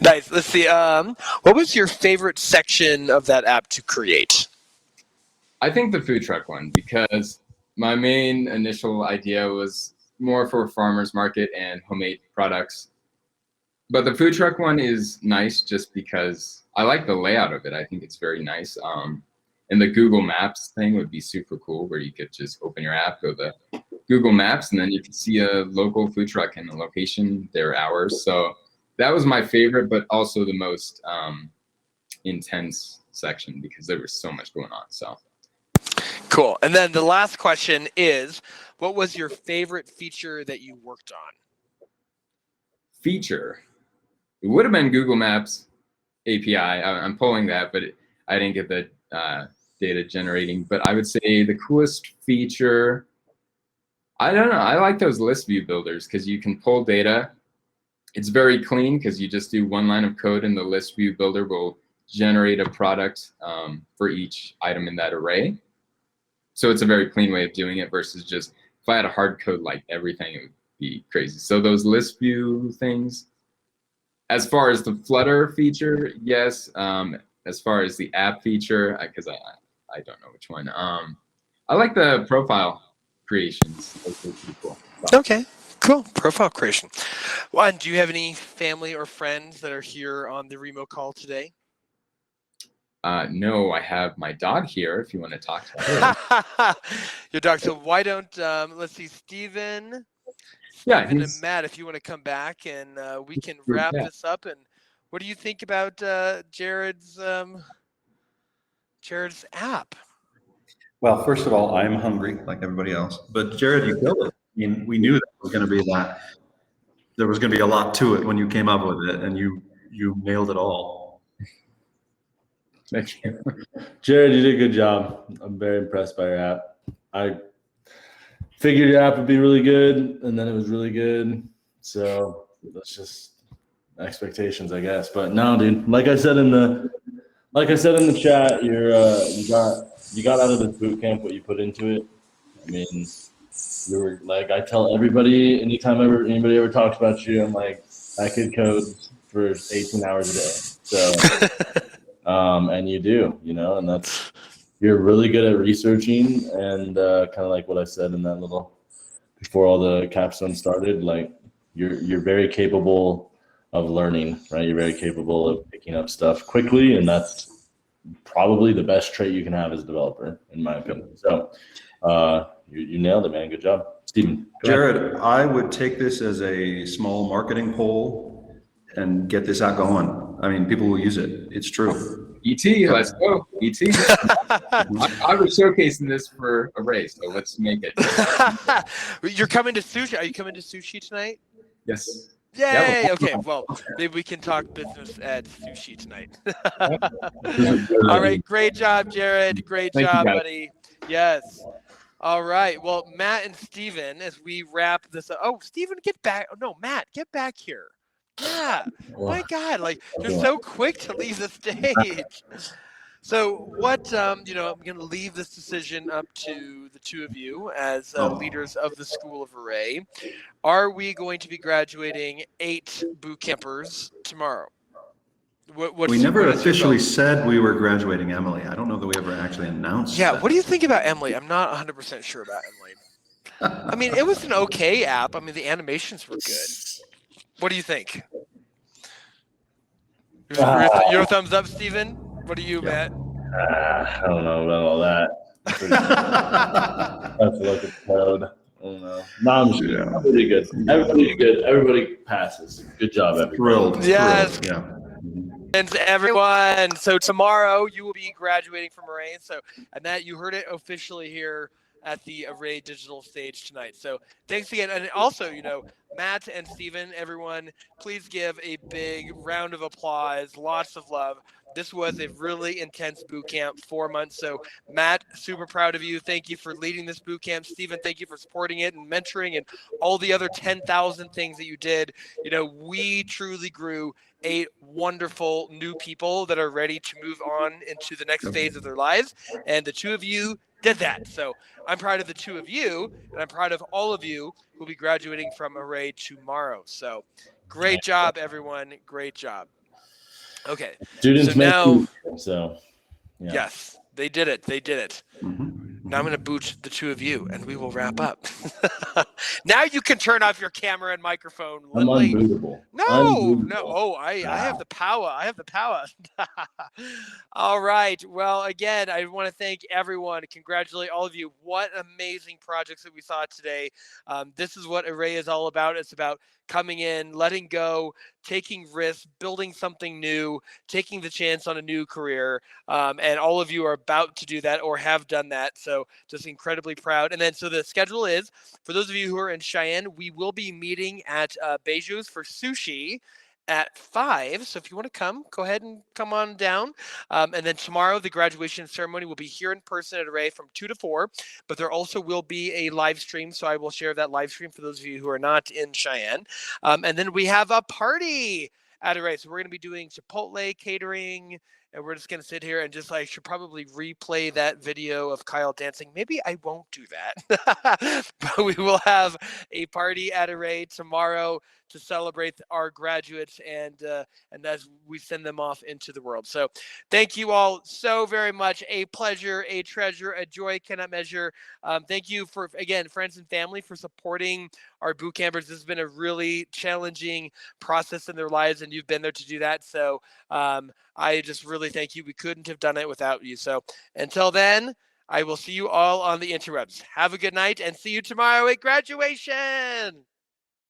Nice. Let's see. What was your favorite section of that app to create? I think the food truck one, because my main initial idea was more for farmers market and homemade products. But the food truck one is nice just because I like the layout of it. I think it's very nice. And the Google Maps thing would be super cool, where you could just open your app, go to Google Maps, and then you can see a local food truck and the location, their hours. So that was my favorite, but also the most intense section because there was so much going on. So cool. And then the last question is, what was your favorite feature that you worked on? Feature? It would have been Google Maps API. I'm pulling that, but I didn't get the data generating. But I would say the coolest feature, I don't know. I like those list view builders because you can pull data. It's very clean because you just do one line of code and the list view builder will generate a product for each item in that array. So it's a very clean way of doing it versus just, if I had a hard code like everything, it would be crazy. So those list view things. As far as the Flutter feature, yes. As far as the app feature, because I don't know which one. I like the profile creations. Those are pretty cool. So. Okay, cool. Profile creation. Well, and do you have any family or friends that are here on the remote call today? No, I have my dog here if you want to talk to her. Your dog. So why don't, let's see, Steven and Matt, if you want to come back and we can wrap this up. And what do you think about Jared's app? Well, first of all, I'm hungry like everybody else. But Jared, you killed it. I mean, we knew that was going to be that. There was going to be a lot to it when you came up with it, and you nailed it all. Thank you, Jared. You did a good job. I'm very impressed by your app. I figured your app would be really good, and then it was really good. So that's just expectations, I guess. But no, dude. Like I said in the chat, you got out of this boot camp what you put into it. I mean, you were like, I tell everybody, anytime anybody ever talks about you, I'm like, I could code for 18 hours a day. So, and you do, and that's, you're really good at researching, and kind of like what I said in that little, before all the Capstone started, like you're very capable of learning, right? You're very capable of picking up stuff quickly, and that's probably the best trait you can have as a developer, in my opinion. So you nailed it, man. Good job. Steven. Jared, I would take this as a small marketing poll and get this out going. I mean, people will use it. It's true. ET, let's go. ET. I was showcasing this for a race, so let's make it. You're coming to sushi. Are you coming to sushi tonight? Yes. Yay! Yeah, okay, well, maybe we can talk business at sushi tonight. All right, great job, Jared. Great job, buddy. Yes. All right. Well, Matt and Steven, as we wrap this up. Oh, Steven, get back. Oh, no, Matt, get back here. Yeah. My God, like you're so quick to leave the stage. So what, I'm going to leave this decision up to the two of you as leaders of the School of Array. Are we going to be graduating 8 boot campers tomorrow? We never officially said we were graduating Emily. I don't know that we ever actually announced Yeah, that. what do you think about Emily? I'm not 100% sure about Emily. I mean, it was an okay app. I mean, the animations were good. What do you think? Your thumbs up, Steven? What do you, Matt? I don't know about all that. Let's look at the code. I don't know. No, I'm just kidding. Everybody good. Everybody's good. Everybody passes. Good job, everybody. Thrilled. Yes. Thrilled. Yeah. And everyone, so tomorrow you will be graduating from Array. So, and that you heard it officially here at the Array Digital stage tonight. So thanks again. And also, Matt and Steven, everyone, please give a big round of applause, lots of love. This was a really intense boot camp, 4 months. So Matt, super proud of you. Thank you for leading this boot camp. Steven, thank you for supporting it and mentoring and all the other 10,000 things that you did. We truly grew 8 wonderful new people that are ready to move on into the next phase of their lives. And the 2 of you did that. So I'm proud of the 2 of you, and I'm proud of all of you who will be graduating from Array tomorrow. So great job, everyone. Great job. Okay. Students so now, yeah. Yes, they did it. They did it. Now I'm going to boot the 2 of you, and we will wrap up. Now you can turn off your camera and microphone. I'm unbootable. No. Oh, I have the power. I have the power. All right. Well, again, I want to thank everyone. Congratulate all of you. What amazing projects that we saw today. This is what Array is all about. It's about coming in, letting go, taking risks, building something new, taking the chance on a new career. And all of you are about to do that or have done that. So just incredibly proud. And then, so the schedule is, for those of you who are in Cheyenne, we will be meeting at Beiju's for sushi at 5. So if you want to come, go ahead and come on down. And then tomorrow, the graduation ceremony will be here in person at Array from 2 to 4. But there also will be a live stream. So I will share that live stream for those of you who are not in Cheyenne. And then we have a party at Array. So we're going to be doing Chipotle catering. And we're just going to sit here and just should probably replay that video of Kyle dancing. Maybe I won't do that. But we will have a party at Array tomorrow to celebrate our graduates and as we send them off into the world. So thank you all so very much. A pleasure, a treasure, a joy cannot measure. Thank you for, again, friends and family for supporting our boot campers. This has been a really challenging process in their lives, and you've been there to do that. So I just really thank you. We couldn't have done it without you. So until then, I will see you all on the interwebs. Have a good night and see you tomorrow at graduation.